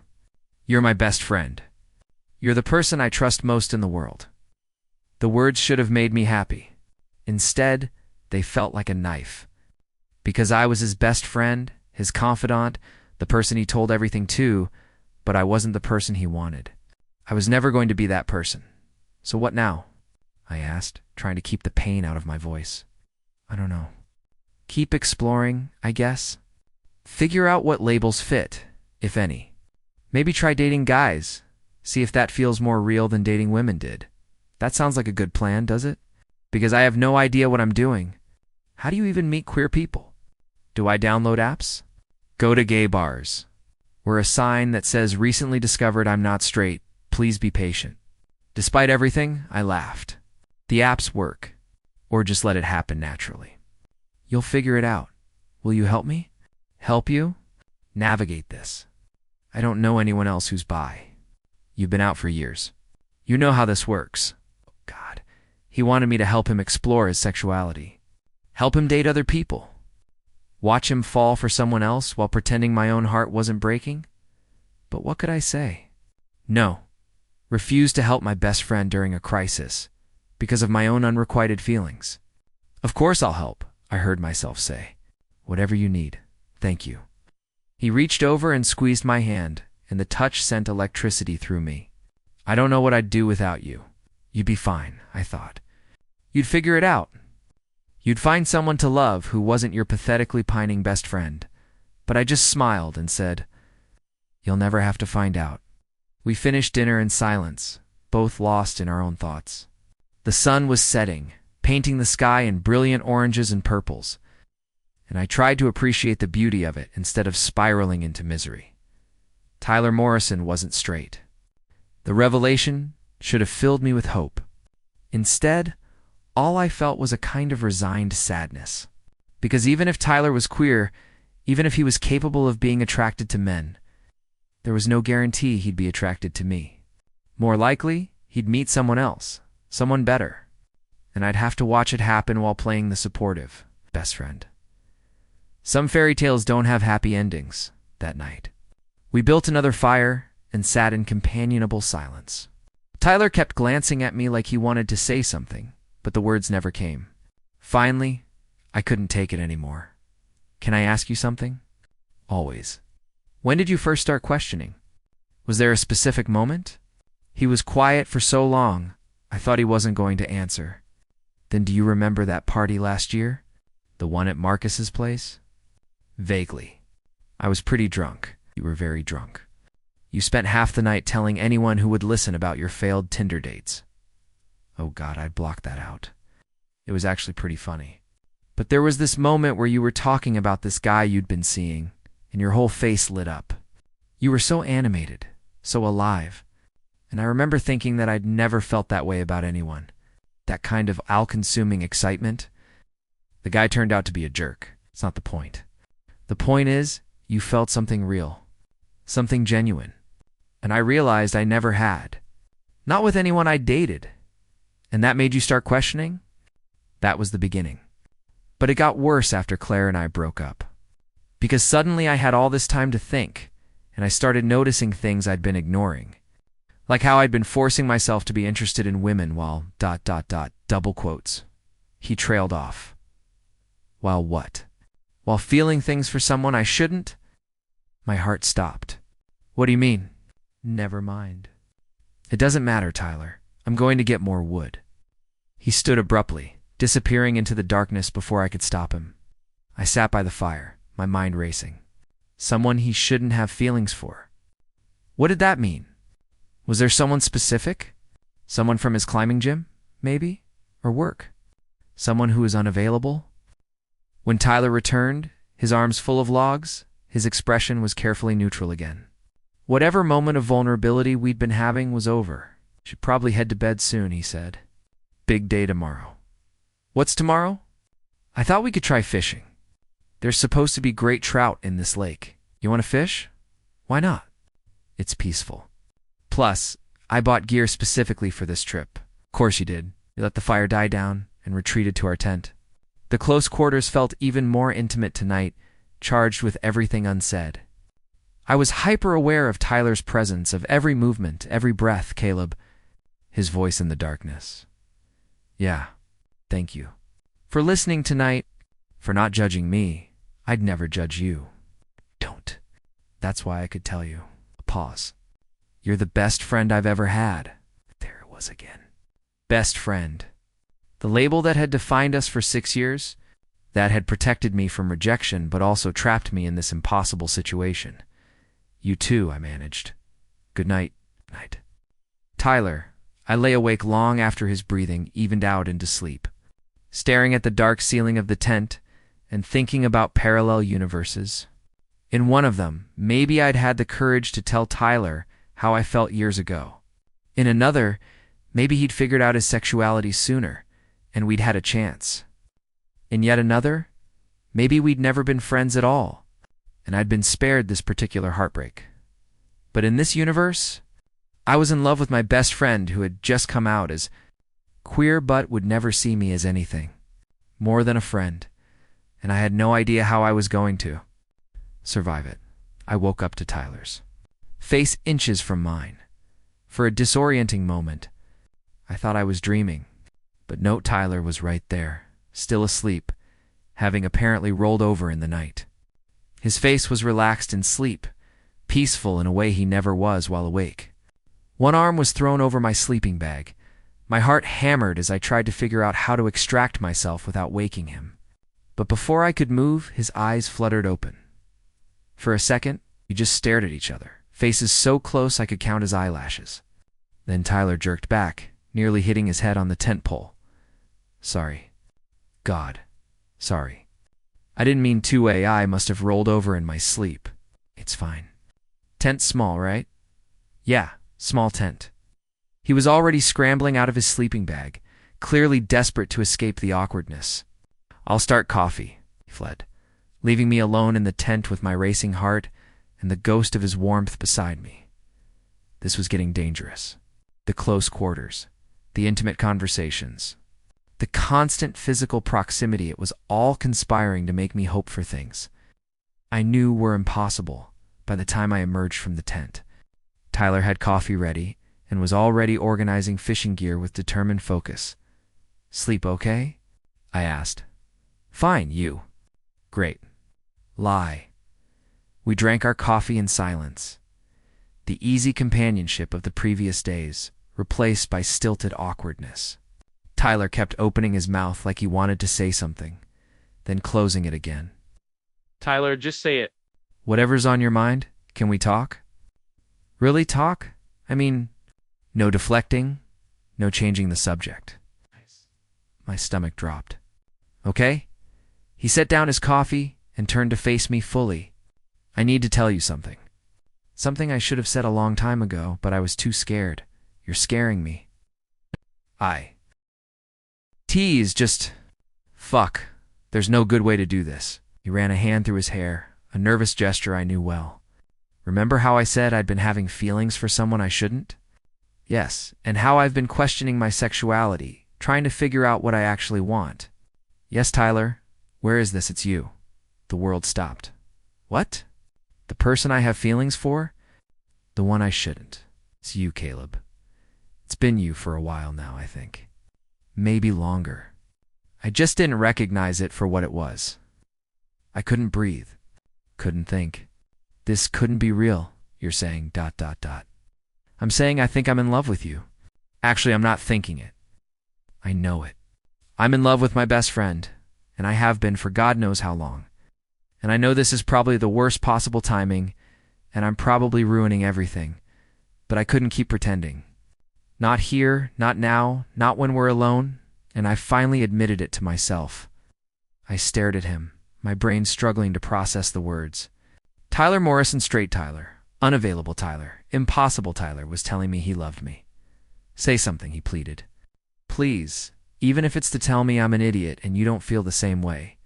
You're my best friend. You're the person I trust most in the world. The words should have made me happy. Instead, they felt like a knife. Because I was his best friend, his confidant, the person he told everything to, but I wasn't the person he wanted. I was never going to be that person. So what now? I asked, trying to keep the pain out of my voice. I don't know. Keep exploring, I guess. Figure out what labels fit, if any. Maybe try dating guys. See if that feels more real than dating women did. That sounds like a good plan, does it? Because I have no idea what I'm doing. How do you even meet queer people? Do I download apps? Go to gay bars. Wear a sign that says, "Recently discovered I'm not straight. Please be patient." Despite everything, I laughed. The apps work. Or just let it happen naturally. You'll figure it out. Will you help me? Help you? Navigate this. I don't know anyone else who's bi. You've been out for years. You know how this works. Oh, God. He wanted me to help him explore his sexuality. Help him date other people. Watch him fall for someone else while pretending my own heart wasn't breaking? But what could I say? No. Refuse to help my best friend during a crisis because of my own unrequited feelings. Of course I'll help, I heard myself say. Whatever you need. Thank you. He reached over and squeezed my hand, and the touch sent electricity through me. I don't know what I'd do without you. You'd be fine, I thought. You'd figure it out. You'd find someone to love who wasn't your pathetically pining best friend. But I just smiled and said, "You'll never have to find out." We finished dinner in silence, both lost in our own thoughts. The sun was setting, painting the sky in brilliant oranges and purples, and I tried to appreciate the beauty of it instead of spiraling into misery. Tyler Morrison wasn't straight. The revelation should have filled me with hope. Instead, all I felt was a kind of resigned sadness. Because even if Tyler was queer, even if he was capable of being attracted to men, there was no guarantee he'd be attracted to me. More likely, he'd meet someone else, someone better, and I'd have to watch it happen while playing the supportive best friend. Some fairy tales don't have happy endings that night. We built another fire and sat in companionable silence. Tyler kept glancing at me like he wanted to say something, but the words never came. Finally, I couldn't take it anymore. "Can I ask you something?" "Always." "When did you first start questioning? Was there a specific moment?" He was quiet for so long, I thought he wasn't going to answer. "Then do you remember that party last year? The one at Marcus's place?" "Vaguely. I was pretty drunk. You were very drunk. You spent half the night telling anyone who would listen about your failed Tinder dates." Oh God, I'd blocked that out. It was actually pretty funny. "But there was this moment where you were talking about this guy you'd been seeing, and your whole face lit up. You were so animated, so alive. And I remember thinking that I'd never felt that way about anyone. That kind of all-consuming excitement. The guy turned out to be a jerk. It's not the point. The point is, you felt something real. Something genuine. And I realized I never had. Not with anyone I dated. And that made you start questioning?" That was the beginning. But it got worse after Claire and I broke up. Because suddenly I had all this time to think, and I started noticing things I'd been ignoring. Like how I'd been forcing myself to be interested in women while ... double quotes. He trailed off. While what? While feeling things for someone I shouldn't? My heart stopped. "What do you mean?" "Never mind." "It doesn't matter, Tyler. I'm going to get more wood." He stood abruptly, disappearing into the darkness before I could stop him. I sat by the fire, my mind racing. Someone he shouldn't have feelings for. What did that mean? Was there someone specific? Someone from his climbing gym, maybe? Or work? Someone who was unavailable? When Tyler returned, his arms full of logs, his expression was carefully neutral again. Whatever moment of vulnerability we'd been having was over. "Should probably head to bed soon," he said. "Big day tomorrow." "What's tomorrow?" "I thought we could try fishing. There's supposed to be great trout in this lake. You want to fish?" "Why not?" "It's peaceful. Plus, I bought gear specifically for this trip." "Of course you did." We let the fire die down and retreated to our tent. The close quarters felt even more intimate tonight, charged with everything unsaid. I was hyper-aware of Tyler's presence, of every movement, every breath. "Caleb," his voice in the darkness. "Yeah, thank you. For listening tonight, for not judging me. I'd never judge you." "Don't. That's why I could tell you." A pause. "You're the best friend I've ever had." There it was again. Best friend. The label that had defined us for 6 years, that had protected me from rejection but also trapped me in this impossible situation. You too, I managed. Good night. Night. Tyler. I lay awake long after his breathing evened out into sleep, staring at the dark ceiling of the tent and thinking about parallel universes. In one of them, maybe I'd had the courage to tell Tyler how I felt years ago. In another, maybe he'd figured out his sexuality sooner, and we'd had a chance. In yet another, maybe we'd never been friends at all, and I'd been spared this particular heartbreak. But in this universe, I was in love with my best friend who had just come out as queer but would never see me as anything more than a friend, and I had no idea how I was going to survive it. I woke up to Tyler's face inches from mine. For a disorienting moment, I thought I was dreaming, but no, Tyler was right there, still asleep, having apparently rolled over in the night. His face was relaxed in sleep, peaceful in a way he never was while awake. One arm was thrown over my sleeping bag. My heart hammered as I tried to figure out how to extract myself without waking him. But before I could move, his eyes fluttered open. For a second, we just stared at each other, faces so close I could count his eyelashes. Then Tyler jerked back, nearly hitting his head on the tent pole. Sorry. God. Sorry. I didn't mean to. I must have rolled over in my sleep. It's fine. Tent's small, right? Yeah, small tent. He was already scrambling out of his sleeping bag, clearly desperate to escape the awkwardness. I'll start coffee, he fled, leaving me alone in the tent with my racing heart and the ghost of his warmth beside me. This was getting dangerous. The close quarters, the intimate conversations, the constant physical proximity, it was all conspiring to make me hope for things I knew were impossible by the time I emerged from the tent. Tyler had coffee ready and was already organizing fishing gear with determined focus. Sleep okay? I asked. Fine, you. Great. Lie. We drank our coffee in silence. The easy companionship of the previous days, replaced by stilted awkwardness. Tyler kept opening his mouth like he wanted to say something, then closing it again. Tyler, just say it. Whatever's on your mind, can we talk? Really talk? I mean, no deflecting, no changing the subject. Nice. My stomach dropped. Okay? He set down his coffee and turned to face me fully. I need to tell you something. Something I should have said a long time ago, but I was too scared. You're scaring me. Tease, just... Fuck. There's no good way to do this. He ran a hand through his hair, a nervous gesture I knew well. Remember how I said I'd been having feelings for someone I shouldn't? Yes, and how I've been questioning my sexuality, trying to figure out what I actually want. Yes, Tyler, where is this? It's you. The world stopped. What? The person I have feelings for? The one I shouldn't. It's you, Caleb. It's been you for a while now, I think. Maybe longer. I just didn't recognize it for what it was. I couldn't breathe. Couldn't think. This couldn't be real, you're saying, ... I'm saying I think I'm in love with you. Actually, I'm not thinking it. I know it. I'm in love with my best friend, and I have been for God knows how long. And I know this is probably the worst possible timing, and I'm probably ruining everything, but I couldn't keep pretending. Not here, not now, not when we're alone, and I finally admitted it to myself. I stared at him, my brain struggling to process the words. Tyler Morrison, straight Tyler, unavailable Tyler, impossible Tyler, was telling me he loved me. Say something, he pleaded. Please, even if it's to tell me I'm an idiot and you don't feel the same way.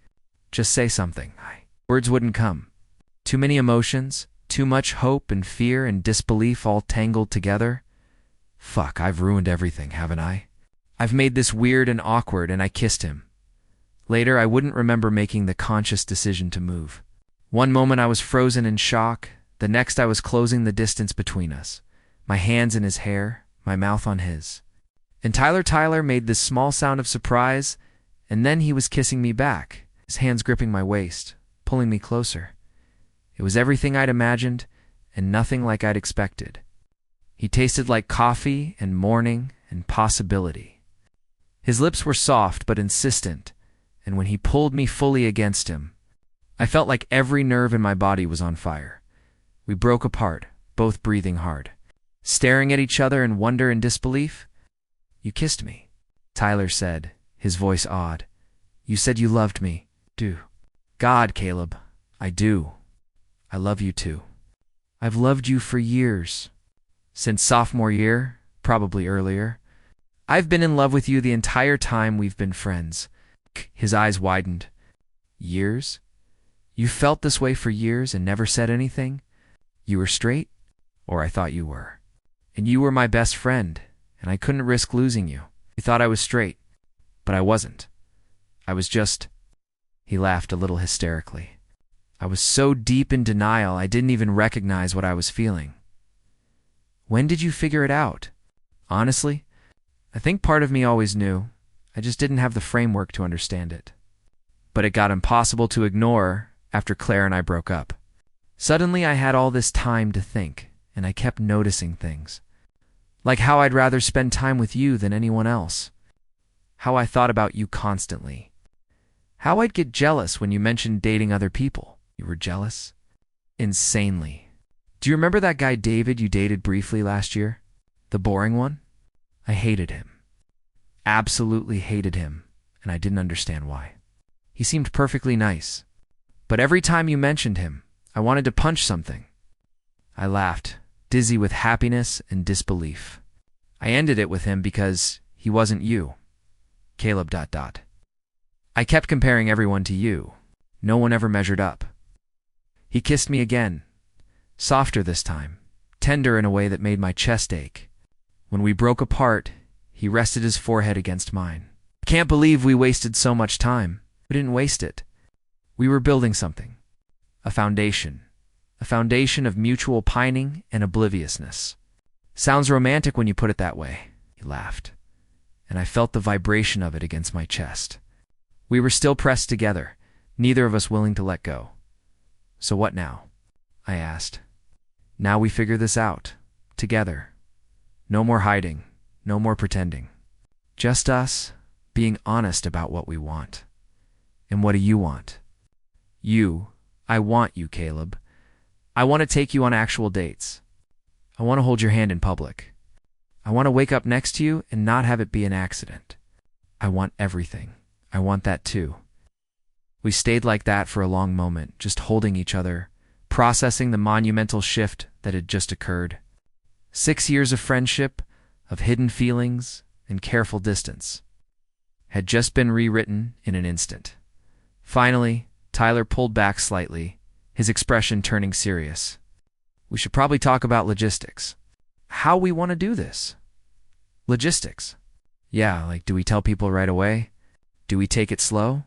Just say something. Words wouldn't come. Too many emotions, too much hope and fear and disbelief all tangled together. Fuck, I've ruined everything, haven't I? I've made this weird and awkward, and I kissed him. Later, I wouldn't remember making the conscious decision to move. One moment I was frozen in shock, the next I was closing the distance between us, my hands in his hair, my mouth on his. And Tyler made this small sound of surprise, and then he was kissing me back, his hands gripping my waist, pulling me closer. It was everything I'd imagined, and nothing like I'd expected. He tasted like coffee and morning and possibility. His lips were soft but insistent, and when he pulled me fully against him, I felt like every nerve in my body was on fire. We broke apart, both breathing hard, staring at each other in wonder and disbelief. "You kissed me," Tyler said, his voice awed. "You said you loved me. Do." "God, Caleb, I do. I love you too. I've loved you for years. Since sophomore year, probably earlier. I've been in love with you the entire time we've been friends." His eyes widened. "Years? You felt this way for years and never said anything? You were straight? Or I thought you were. And you were my best friend, and I couldn't risk losing you. You thought I was straight, but I wasn't. I was just—" He laughed a little hysterically. "I was so deep in denial I didn't even recognize what I was feeling." "When did you figure it out?" "Honestly, I think part of me always knew. I just didn't have the framework to understand it. But it got impossible to ignore after Claire and I broke up. Suddenly I had all this time to think, and I kept noticing things. Like how I'd rather spend time with you than anyone else. How I thought about you constantly. How I'd get jealous when you mentioned dating other people. You were jealous? Insanely. Do you remember that guy David you dated briefly last year? The boring one? I hated him. Absolutely hated him, and I didn't understand why. He seemed perfectly nice. But every time you mentioned him, I wanted to punch something." I laughed, dizzy with happiness and disbelief. "I ended it with him because he wasn't you. Caleb ... I kept comparing everyone to you. No one ever measured up." He kissed me again, softer this time, tender in a way that made my chest ache. When we broke apart, he rested his forehead against mine. "I can't believe we wasted so much time." "We didn't waste it. We were building something. A foundation. A foundation of mutual pining and obliviousness." "Sounds romantic when you put it that way," he laughed, and I felt the vibration of it against my chest. We were still pressed together, neither of us willing to let go. "So what now?" I asked. "Now we figure this out. Together. No more hiding. No more pretending. Just us being honest about what we want." "And what do you want?" I want you, Caleb. I want to take you on actual dates. I want to hold your hand in public. I want to wake up next to you and not have it be an accident. I want everything. I want that too." We stayed like that for a long moment, just holding each other, processing the monumental shift that had just occurred. 6 years of friendship, of hidden feelings, and careful distance, had just been rewritten in an instant. Finally, Tyler pulled back slightly, his expression turning serious. "We should probably talk about logistics. How we want to do this." "Logistics?" "Yeah, like do we tell people right away? Do we take it slow?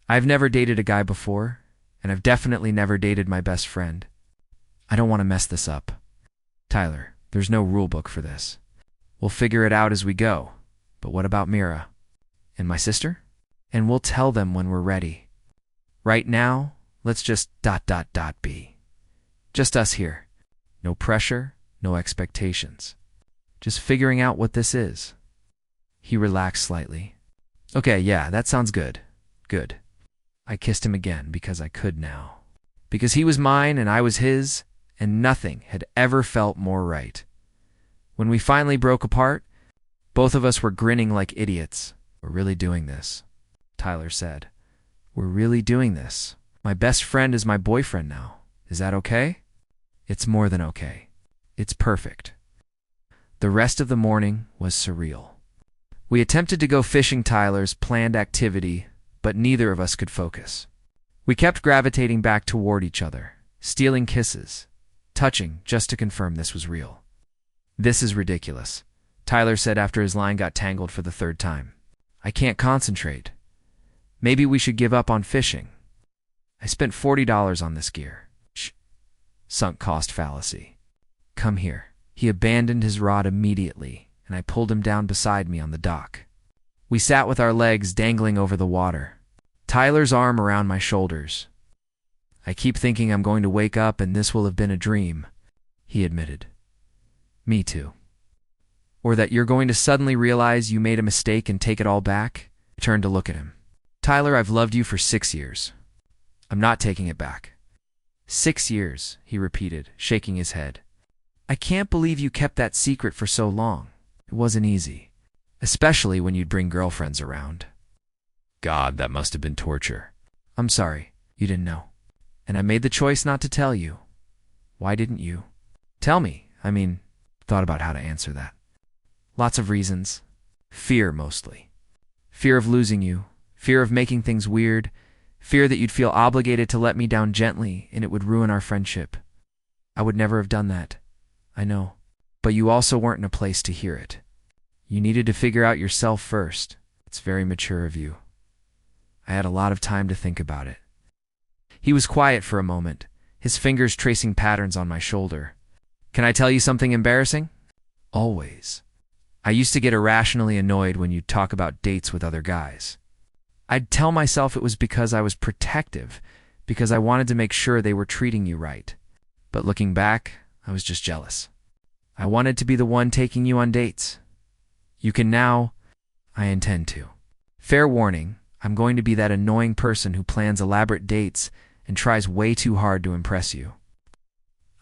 I've never dated a guy before, and I've definitely never dated my best friend. I don't want to mess this up. Tyler, there's no rule book for this. We'll figure it out as we go. But what about Mira? And my sister? And we'll tell them when we're ready. Right now, let's just ... be. Just us here. No pressure, no expectations. Just figuring out what this is." He relaxed slightly. "Okay, yeah, that sounds good. Good." I kissed him again because I could now. Because he was mine and I was his, and nothing had ever felt more right. When we finally broke apart, both of us were grinning like idiots. "We're really doing this," Tyler said. "We're really doing this. My best friend is my boyfriend now. Is that okay?" "It's more than okay. It's perfect." The rest of the morning was surreal. We attempted to go fishing Tyler's planned activity, but neither of us could focus. We kept gravitating back toward each other, stealing kisses, touching just to confirm this was real. "This is ridiculous," Tyler said after his line got tangled for the 3rd time. "I can't concentrate. Maybe we should give up on fishing. I spent $40 on this gear." Shh. Sunk cost fallacy. "Come here." He abandoned his rod immediately, and I pulled him down beside me on the dock. We sat with our legs dangling over the water, Tyler's arm around my shoulders. "I keep thinking I'm going to wake up and this will have been a dream," he admitted. "Me too." "Or that you're going to suddenly realize you made a mistake and take it all back?" I turned to look at him. Tyler, I've loved you for 6 years. I'm not taking it back. 6 years, he repeated, shaking his head. I can't believe you kept that secret for so long. It wasn't easy, especially when you'd bring girlfriends around. God, that must have been torture. I'm sorry, you didn't know. And I made the choice not to tell you. Why didn't you? Tell me. Thought about how to answer that. Lots of reasons. Fear, mostly. Fear of losing you. Fear of making things weird. Fear that you'd feel obligated to let me down gently and it would ruin our friendship. I would never have done that. I know. But you also weren't in a place to hear it. You needed to figure out yourself first. It's very mature of you. I had a lot of time to think about it. He was quiet for a moment, his fingers tracing patterns on my shoulder. Can I tell you something embarrassing? Always. I used to get irrationally annoyed when you'd talk about dates with other guys. I'd tell myself it was because I was protective, because I wanted to make sure they were treating you right. But looking back, I was just jealous. I wanted to be the one taking you on dates. You can now. I intend to. Fair warning, I'm going to be that annoying person who plans elaborate dates and tries way too hard to impress you.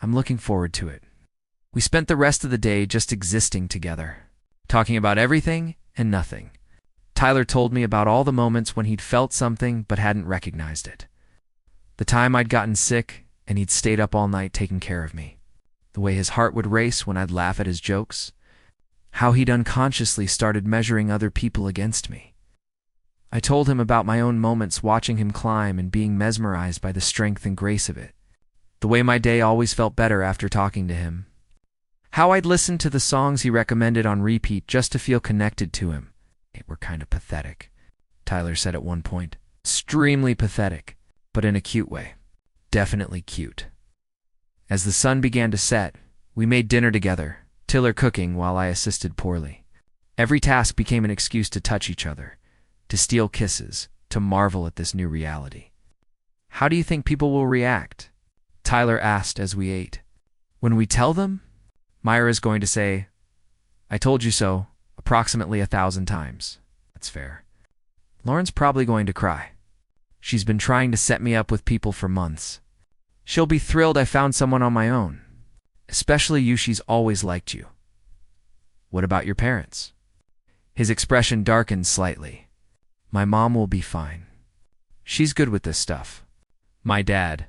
I'm looking forward to it. We spent the rest of the day just existing together, talking about everything and nothing. Tyler told me about all the moments when he'd felt something but hadn't recognized it. The time I'd gotten sick and he'd stayed up all night taking care of me. The way his heart would race when I'd laugh at his jokes. How he'd unconsciously started measuring other people against me. I told him about my own moments watching him climb and being mesmerized by the strength and grace of it. The way my day always felt better after talking to him. How I'd listened to the songs he recommended on repeat just to feel connected to him. They were kind of pathetic, Tyler said at one point. Extremely pathetic, but in a cute way. Definitely cute. As the sun began to set, we made dinner together, Tyler cooking while I assisted poorly. Every task became an excuse to touch each other, to steal kisses, to marvel at this new reality. How do you think people will react? Tyler asked as we ate. When we tell them? Myra's going to say, I told you so, approximately 1,000 times. That's fair. Lauren's probably going to cry. She's been trying to set me up with people for months. She'll be thrilled I found someone on my own. Especially you, she's always liked you. What about your parents? His expression darkened slightly. My mom will be fine. She's good with this stuff. My dad.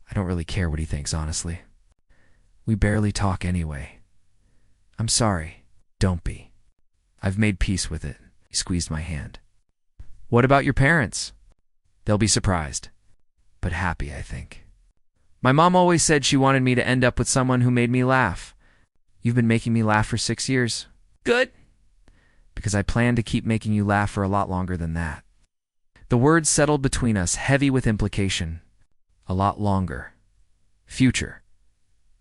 I don't really care what he thinks, honestly. We barely talk anyway. I'm sorry. Don't be. I've made peace with it. He squeezed my hand. What about your parents? They'll be surprised. But happy, I think. My mom always said she wanted me to end up with someone who made me laugh. You've been making me laugh for 6 years. Good. Because I plan to keep making you laugh for a lot longer than that. The words settled between us, heavy with implication. A lot longer. Future.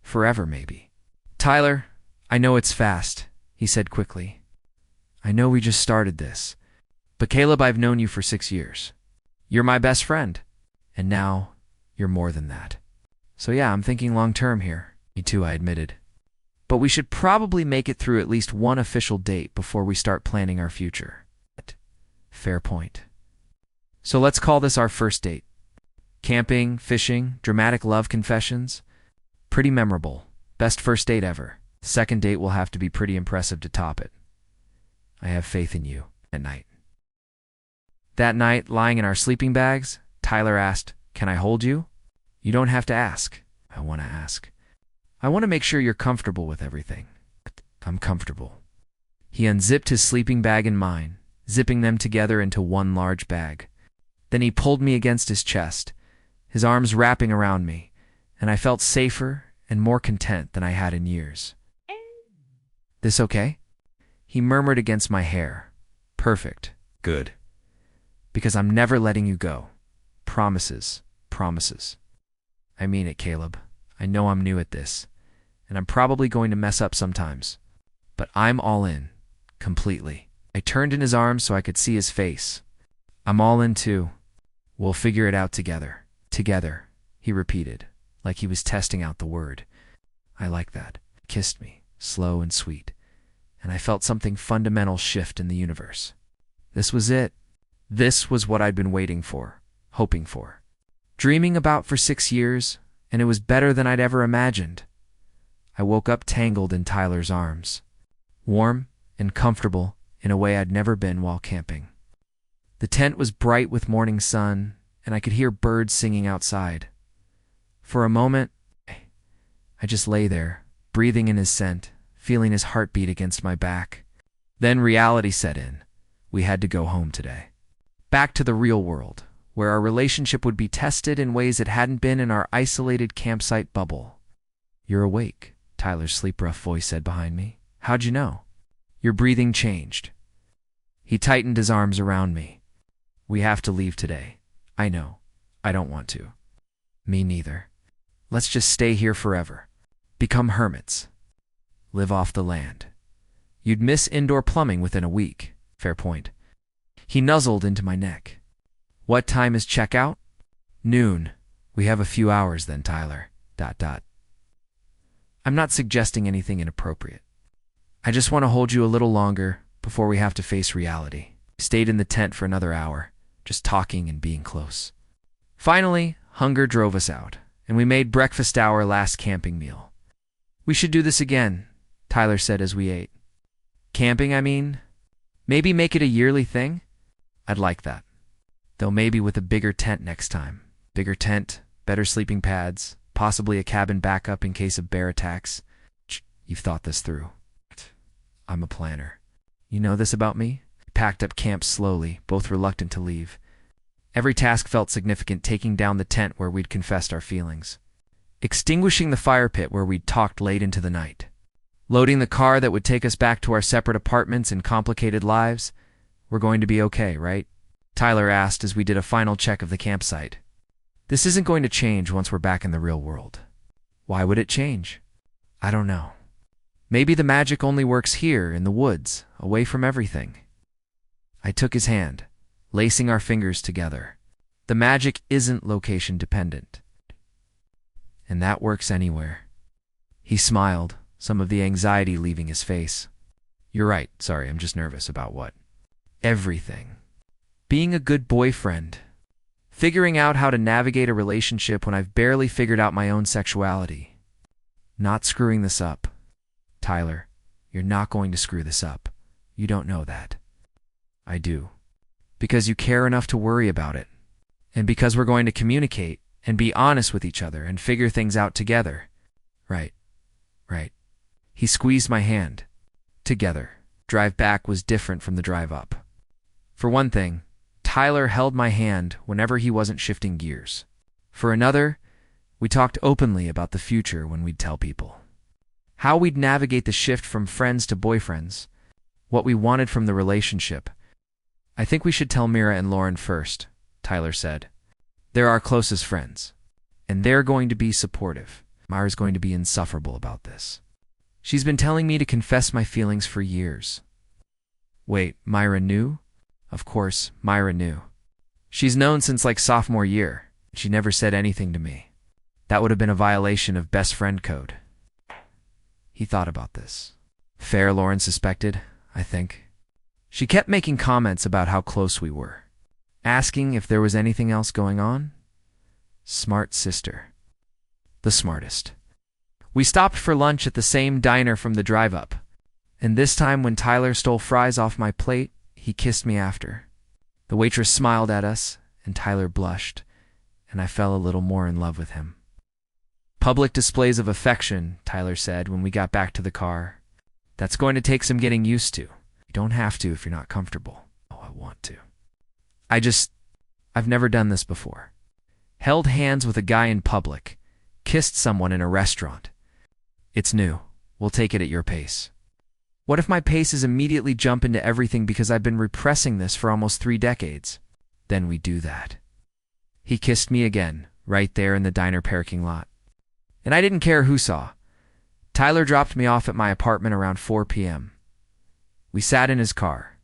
Forever, maybe. Tyler, I know it's fast, he said quickly. I know we just started this. But Caleb, I've known you for 6 years. You're my best friend. And now, you're more than that. So yeah, I'm thinking long-term here. Me too, I admitted. But we should probably make it through at least one official date before we start planning our future. Fair point. So let's call this our first date. Camping, fishing, dramatic love confessions. Pretty memorable. Best first date ever. Second date will have to be pretty impressive to top it. I have faith in you. At night. That night, lying in our sleeping bags, Tyler asked, Can I hold you? You don't have to ask. I want to ask. I want to make sure you're comfortable with everything. I'm comfortable. He unzipped his sleeping bag and mine, zipping them together into one large bag. Then he pulled me against his chest, his arms wrapping around me, and I felt safer and more content than I had in years. This okay? He murmured against my hair. Perfect. Good. Because I'm never letting you go. Promises. Promises. I mean it, Caleb. I know I'm new at this, and I'm probably going to mess up sometimes. But I'm all in. Completely. I turned in his arms so I could see his face. I'm all in too. We'll figure it out together. Together, he repeated, like he was testing out the word. I like that. He kissed me, slow and sweet, and I felt something fundamental shift in the universe. This was it. This was what I'd been waiting for, hoping for, dreaming about for 6 years, and it was better than I'd ever imagined. I woke up tangled in Tyler's arms, warm and comfortable in a way I'd never been while camping. The tent was bright with morning sun, and I could hear birds singing outside. For a moment, I just lay there, breathing in his scent, feeling his heartbeat against my back. Then reality set in. We had to go home today. Back to the real world, where our relationship would be tested in ways it hadn't been in our isolated campsite bubble. "You're awake," Tyler's sleep-rough voice said behind me. "How'd you know?" "Your breathing changed." He tightened his arms around me. "We have to leave today. I know. I don't want to." "Me neither. Let's just stay here forever. Become hermits. Live off the land. You'd miss indoor plumbing within a week." Fair point. He nuzzled into my neck. "What time is checkout?" "Noon. We have a few hours then, Tyler. ... I'm not suggesting anything inappropriate. I just want to hold you a little longer before we have to face reality." We stayed in the tent for another hour, just talking and being close. Finally, hunger drove us out, and we made breakfast our last camping meal. "We should do this again," Tyler said as we ate. "Camping, I mean? Maybe make it a yearly thing?" "I'd like that. Though maybe with a bigger tent next time. Bigger tent, better sleeping pads, possibly a cabin backup in case of bear attacks." "You've thought this through." "I'm a planner. You know this about me?" We packed up camp slowly, both reluctant to leave. Every task felt significant, taking down the tent where we'd confessed our feelings, extinguishing the fire pit where we'd talked late into the night, loading the car that would take us back to our separate apartments and complicated lives. "We're going to be okay, right?" Tyler asked as we did a final check of the campsite. "This isn't going to change once we're back in the real world." "Why would it change?" "I don't know. Maybe the magic only works here, in the woods, away from everything." I took his hand, lacing our fingers together. "The magic isn't location dependent. And that works anywhere." He smiled, some of the anxiety leaving his face. "You're right. Sorry, I'm just nervous." "About what?" "Everything. Being a good boyfriend. Figuring out how to navigate a relationship when I've barely figured out my own sexuality. Not screwing this up." "Tyler, you're not going to screw this up. You don't know that." "I do. Because you care enough to worry about it. And because we're going to communicate and be honest with each other and figure things out together." Right. He squeezed my hand. Together. Drive back was different from the drive up. For one thing, Tyler held my hand whenever he wasn't shifting gears. For another, we talked openly about the future when we'd tell people. How we'd navigate the shift from friends to boyfriends. What we wanted from the relationship. "I think we should tell Mira and Lauren first," Tyler said. "They're our closest friends, and they're going to be supportive. Myra's going to be insufferable about this. She's been telling me to confess my feelings for years." "Wait, Myra knew?" "Of course, Myra knew. She's known since like sophomore year. She never said anything to me. That would have been a violation of best friend code." He thought about this. Fair, Lauren suspected, I think. She kept making comments about how close we were, asking if there was anything else going on. Smart sister. The smartest. We stopped for lunch at the same diner from the drive-up, and this time when Tyler stole fries off my plate, he kissed me after. The waitress smiled at us, and Tyler blushed, and I fell a little more in love with him. "Public displays of affection," Tyler said when we got back to the car. "That's going to take some getting used to. You don't have to if you're not comfortable." "Oh, I want to." I've never done this before. Held hands with a guy in public. Kissed someone in a restaurant. It's new. We'll take it at your pace." What if my pace is immediately jump into everything because I've been repressing this for almost 3 decades? Then we do that. He kissed me again, right there in the diner parking lot. And I didn't care who saw. Tyler dropped me off at my apartment around 4 p.m. We sat in his car,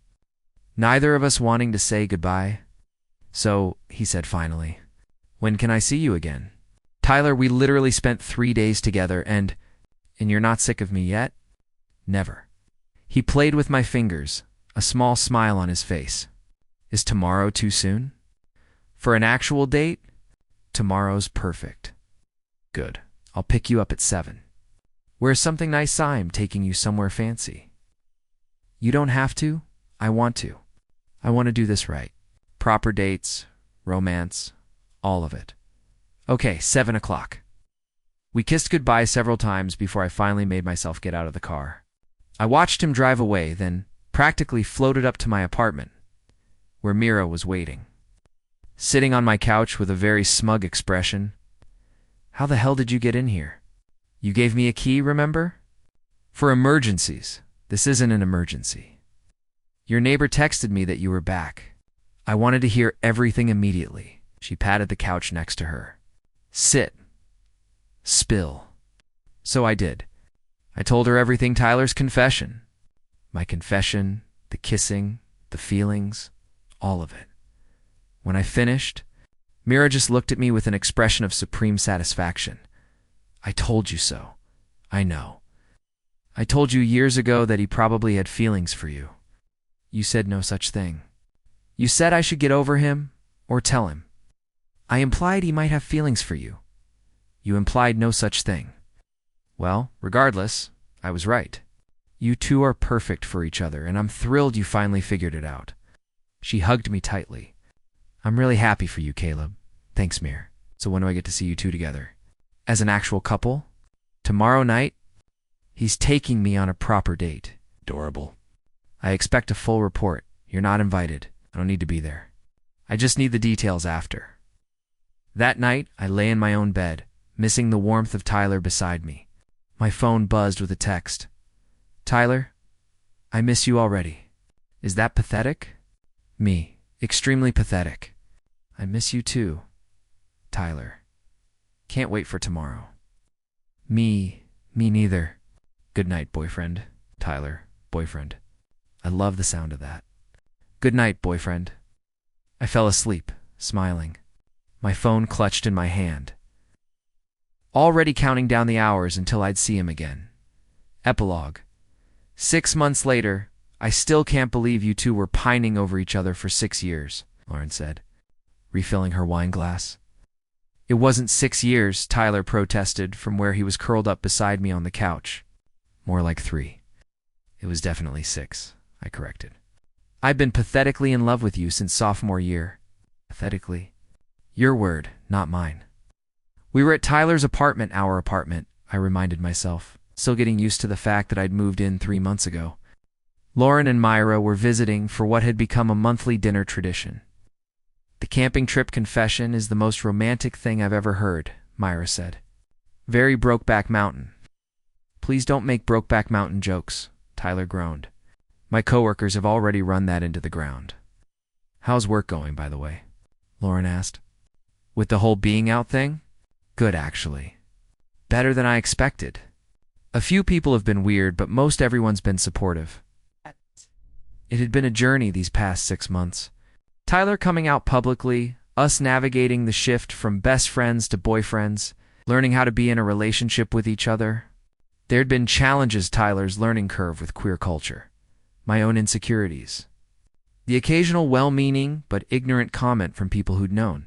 neither of us wanting to say goodbye. "So," he said finally, "when can I see you again?" "Tyler, we literally spent 3 days together and you're not sick of me yet?" "Never." He played with my fingers, a small smile on his face. Is tomorrow too soon? For an actual date? Tomorrow's perfect. Good. I'll pick you up at 7. Where's something nice? I'm taking you somewhere fancy. You don't have to. I want to. I want to do this right. Proper dates, romance, all of it. Okay, 7 o'clock. We kissed goodbye several times before I finally made myself get out of the car. I watched him drive away, then practically floated up to my apartment, where Mira was waiting. Sitting on my couch with a very smug expression. How the hell did you get in here? You gave me a key, remember? For emergencies. This isn't an emergency. Your neighbor texted me that you were back. I wanted to hear everything immediately. She patted the couch next to her. Sit. Spill. So I did. I told her everything, Tyler's confession. My confession, the kissing, the feelings, all of it. When I finished, Mira just looked at me with an expression of supreme satisfaction. I told you so. I know. I told you years ago that he probably had feelings for you. You said no such thing. You said I should get over him or tell him. I implied he might have feelings for you. You implied no such thing. Well, regardless, I was right. You two are perfect for each other, and I'm thrilled you finally figured it out. She hugged me tightly. I'm really happy for you, Caleb. Thanks, Mir. So when do I get to see you two together? As an actual couple? Tomorrow night? He's taking me on a proper date. Adorable. I expect a full report. You're not invited. I don't need to be there. I just need the details after. That night, I lay in my own bed, missing the warmth of Tyler beside me. My phone buzzed with a text. Tyler, I miss you already. Is that pathetic? Me, extremely pathetic. I miss you too. Tyler. Can't wait for tomorrow. Me neither. Good night, boyfriend. Tyler, boyfriend. I love the sound of that. Good night, boyfriend. I fell asleep, smiling. My phone clutched in my hand. Already counting down the hours until I'd see him again. Epilogue. 6 months later, I still can't believe you two were pining over each other for 6 years, Lauren said, refilling her wine glass. It wasn't 6 years, Tyler protested from where he was curled up beside me on the couch. More like 3. It was definitely 6, I corrected. I've been pathetically in love with you since sophomore year. Pathetically. Your word, not mine. We were at Tyler's apartment, our apartment, I reminded myself, still getting used to the fact that I'd moved in 3 months ago. Lauren and Myra were visiting for what had become a monthly dinner tradition. The camping trip confession is the most romantic thing I've ever heard, Myra said. Very Brokeback Mountain. Please don't make Brokeback Mountain jokes, Tyler groaned. My coworkers have already run that into the ground. How's work going, by the way? Lauren asked. With the whole being out thing? Good, actually. Better than I expected. A few people have been weird, but most everyone's been supportive. It had been a journey these past 6 months. Tyler coming out publicly, us navigating the shift from best friends to boyfriends, learning how to be in a relationship with each other. There'd been challenges, Tyler's learning curve with queer culture, my own insecurities, the occasional well-meaning but ignorant comment from people who'd known.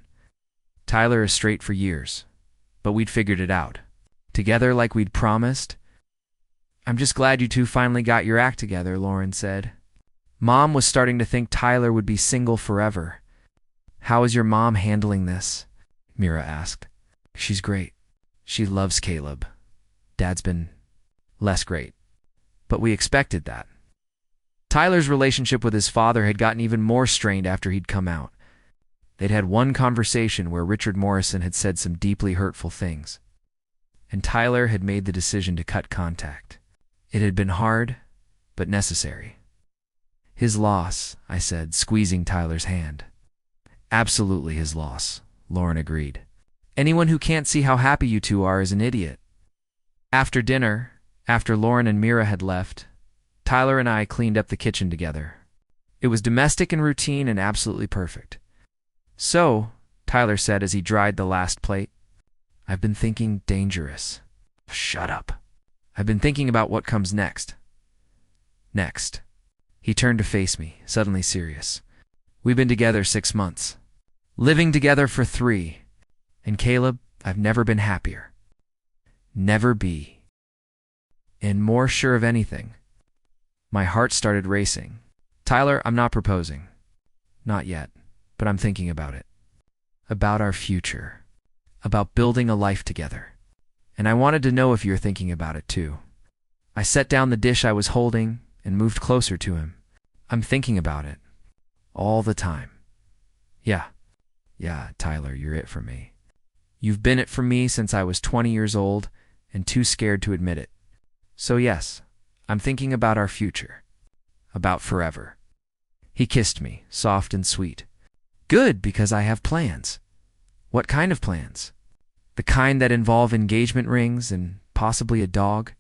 Tyler is straight for years, but we'd figured it out. Together like we'd promised. I'm just glad you two finally got your act together, Lauren said. Mom was starting to think Tyler would be single forever. How is your mom handling this? Mira asked. She's great. She loves Caleb. Dad's been less great. But we expected that. Tyler's relationship with his father had gotten even more strained after he'd come out. They'd had one conversation where Richard Morrison had said some deeply hurtful things, and Tyler had made the decision to cut contact. It had been hard, but necessary. His loss, I said, squeezing Tyler's hand. Absolutely his loss, Lauren agreed. Anyone who can't see how happy you two are is an idiot. After dinner, after Lauren and Mira had left, Tyler and I cleaned up the kitchen together. It was domestic and routine and absolutely perfect. So, Tyler said as he dried the last plate, I've been thinking dangerous. Shut up. I've been thinking about what comes next. Next. He turned to face me, suddenly serious. We've been together 6 months, living together for 3. And Caleb, I've never been happier. Never be. And more sure of anything. My heart started racing. Tyler, I'm not proposing. Not yet, but I'm thinking about it. About our future. About building a life together. And I wanted to know if you're thinking about it too. I set down the dish I was holding and moved closer to him. I'm thinking about it. All the time. Yeah, Tyler, you're it for me. You've been it for me since I was 20 years old and too scared to admit it. So yes, I'm thinking about our future. About forever. He kissed me, soft and sweet. Good, because I have plans. What kind of plans? The kind that involve engagement rings and possibly a dog?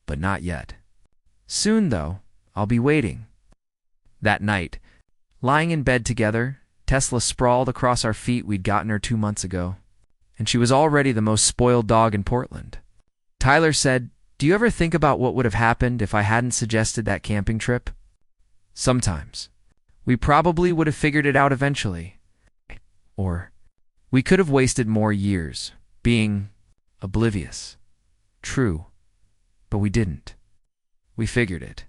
But not yet. Soon, though, I'll be waiting. That night, lying in bed together, Tesla sprawled across our feet. We'd gotten her 2 months ago, and she was already the most spoiled dog in Portland. Tyler said, "Do you ever think about what would have happened if I hadn't suggested that camping trip?" Sometimes. We probably would have figured it out eventually. Or we could have wasted more years being oblivious. True. But we didn't. We figured it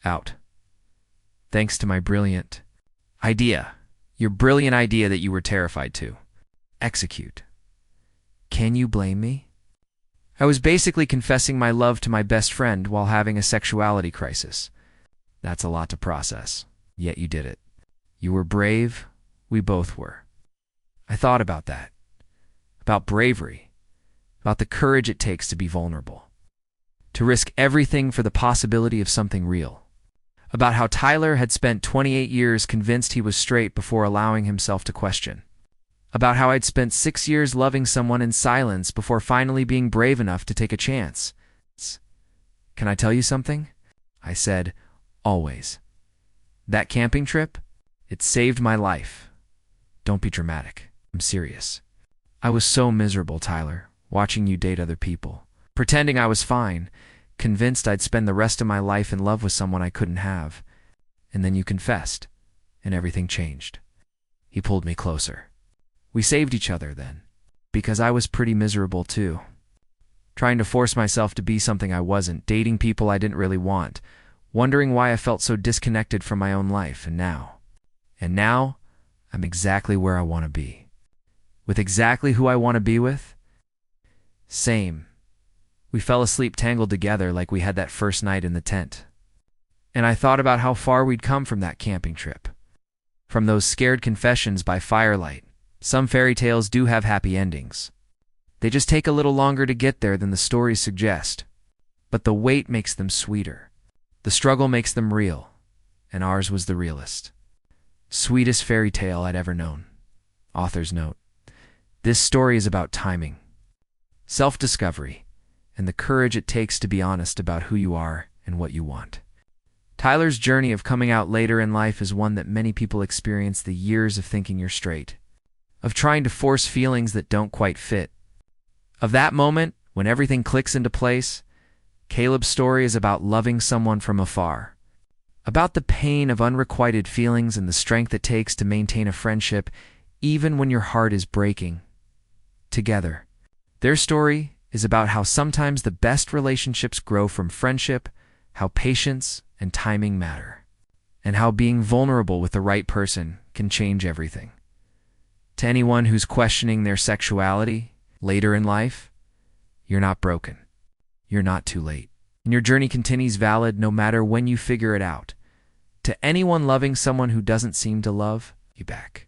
out. Thanks to my brilliant idea. Your brilliant idea that you were terrified to execute. Can you blame me? I was basically confessing my love to my best friend while having a sexuality crisis. That's a lot to process, yet you did it. You were brave, we both were. I thought about that, about bravery, about the courage it takes to be vulnerable, to risk everything for the possibility of something real, about how Tyler had spent 28 years convinced he was straight before allowing himself to question, about how I'd spent 6 years loving someone in silence before finally being brave enough to take a chance. Can I tell you something? I said, always. That camping trip, it saved my life. Don't be dramatic. I'm serious. I was so miserable, Tyler, watching you date other people, pretending I was fine, convinced I'd spend the rest of my life in love with someone I couldn't have. And then you confessed, and everything changed. He pulled me closer. We saved each other then, because I was pretty miserable too. Trying to force myself to be something I wasn't, dating people I didn't really want, wondering why I felt so disconnected from my own life, and now, I'm exactly where I want to be. With exactly who I want to be with? Same. We fell asleep tangled together like we had that first night in the tent. And I thought about how far we'd come from that camping trip. From those scared confessions by firelight. Some fairy tales do have happy endings. They just take a little longer to get there than the stories suggest. But the wait makes them sweeter. The struggle makes them real. And ours was the realest. Sweetest fairy tale I'd ever known. Author's note. This story is about timing, self-discovery, and the courage it takes to be honest about who you are and what you want. Tyler's journey of coming out later in life is one that many people experience: the years of thinking you're straight, of trying to force feelings that don't quite fit, of that moment when everything clicks into place. Caleb's story is about loving someone from afar, about the pain of unrequited feelings and the strength it takes to maintain a friendship even when your heart is breaking. Together. Their story is about how sometimes the best relationships grow from friendship, how patience and timing matter, and how being vulnerable with the right person can change everything. To anyone who's questioning their sexuality later in life, you're not broken. You're not too late. And your journey continues valid no matter when you figure it out. To anyone loving someone who doesn't seem to love you back,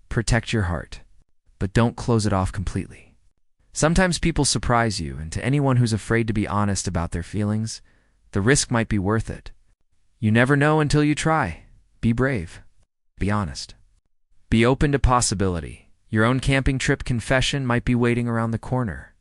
protect your heart, but don't close it off completely. Sometimes people surprise you, and to anyone who's afraid to be honest about their feelings, the risk might be worth it. You never know until you try. Be brave. Be honest. Be open to possibility. Your own camping trip confession might be waiting around the corner.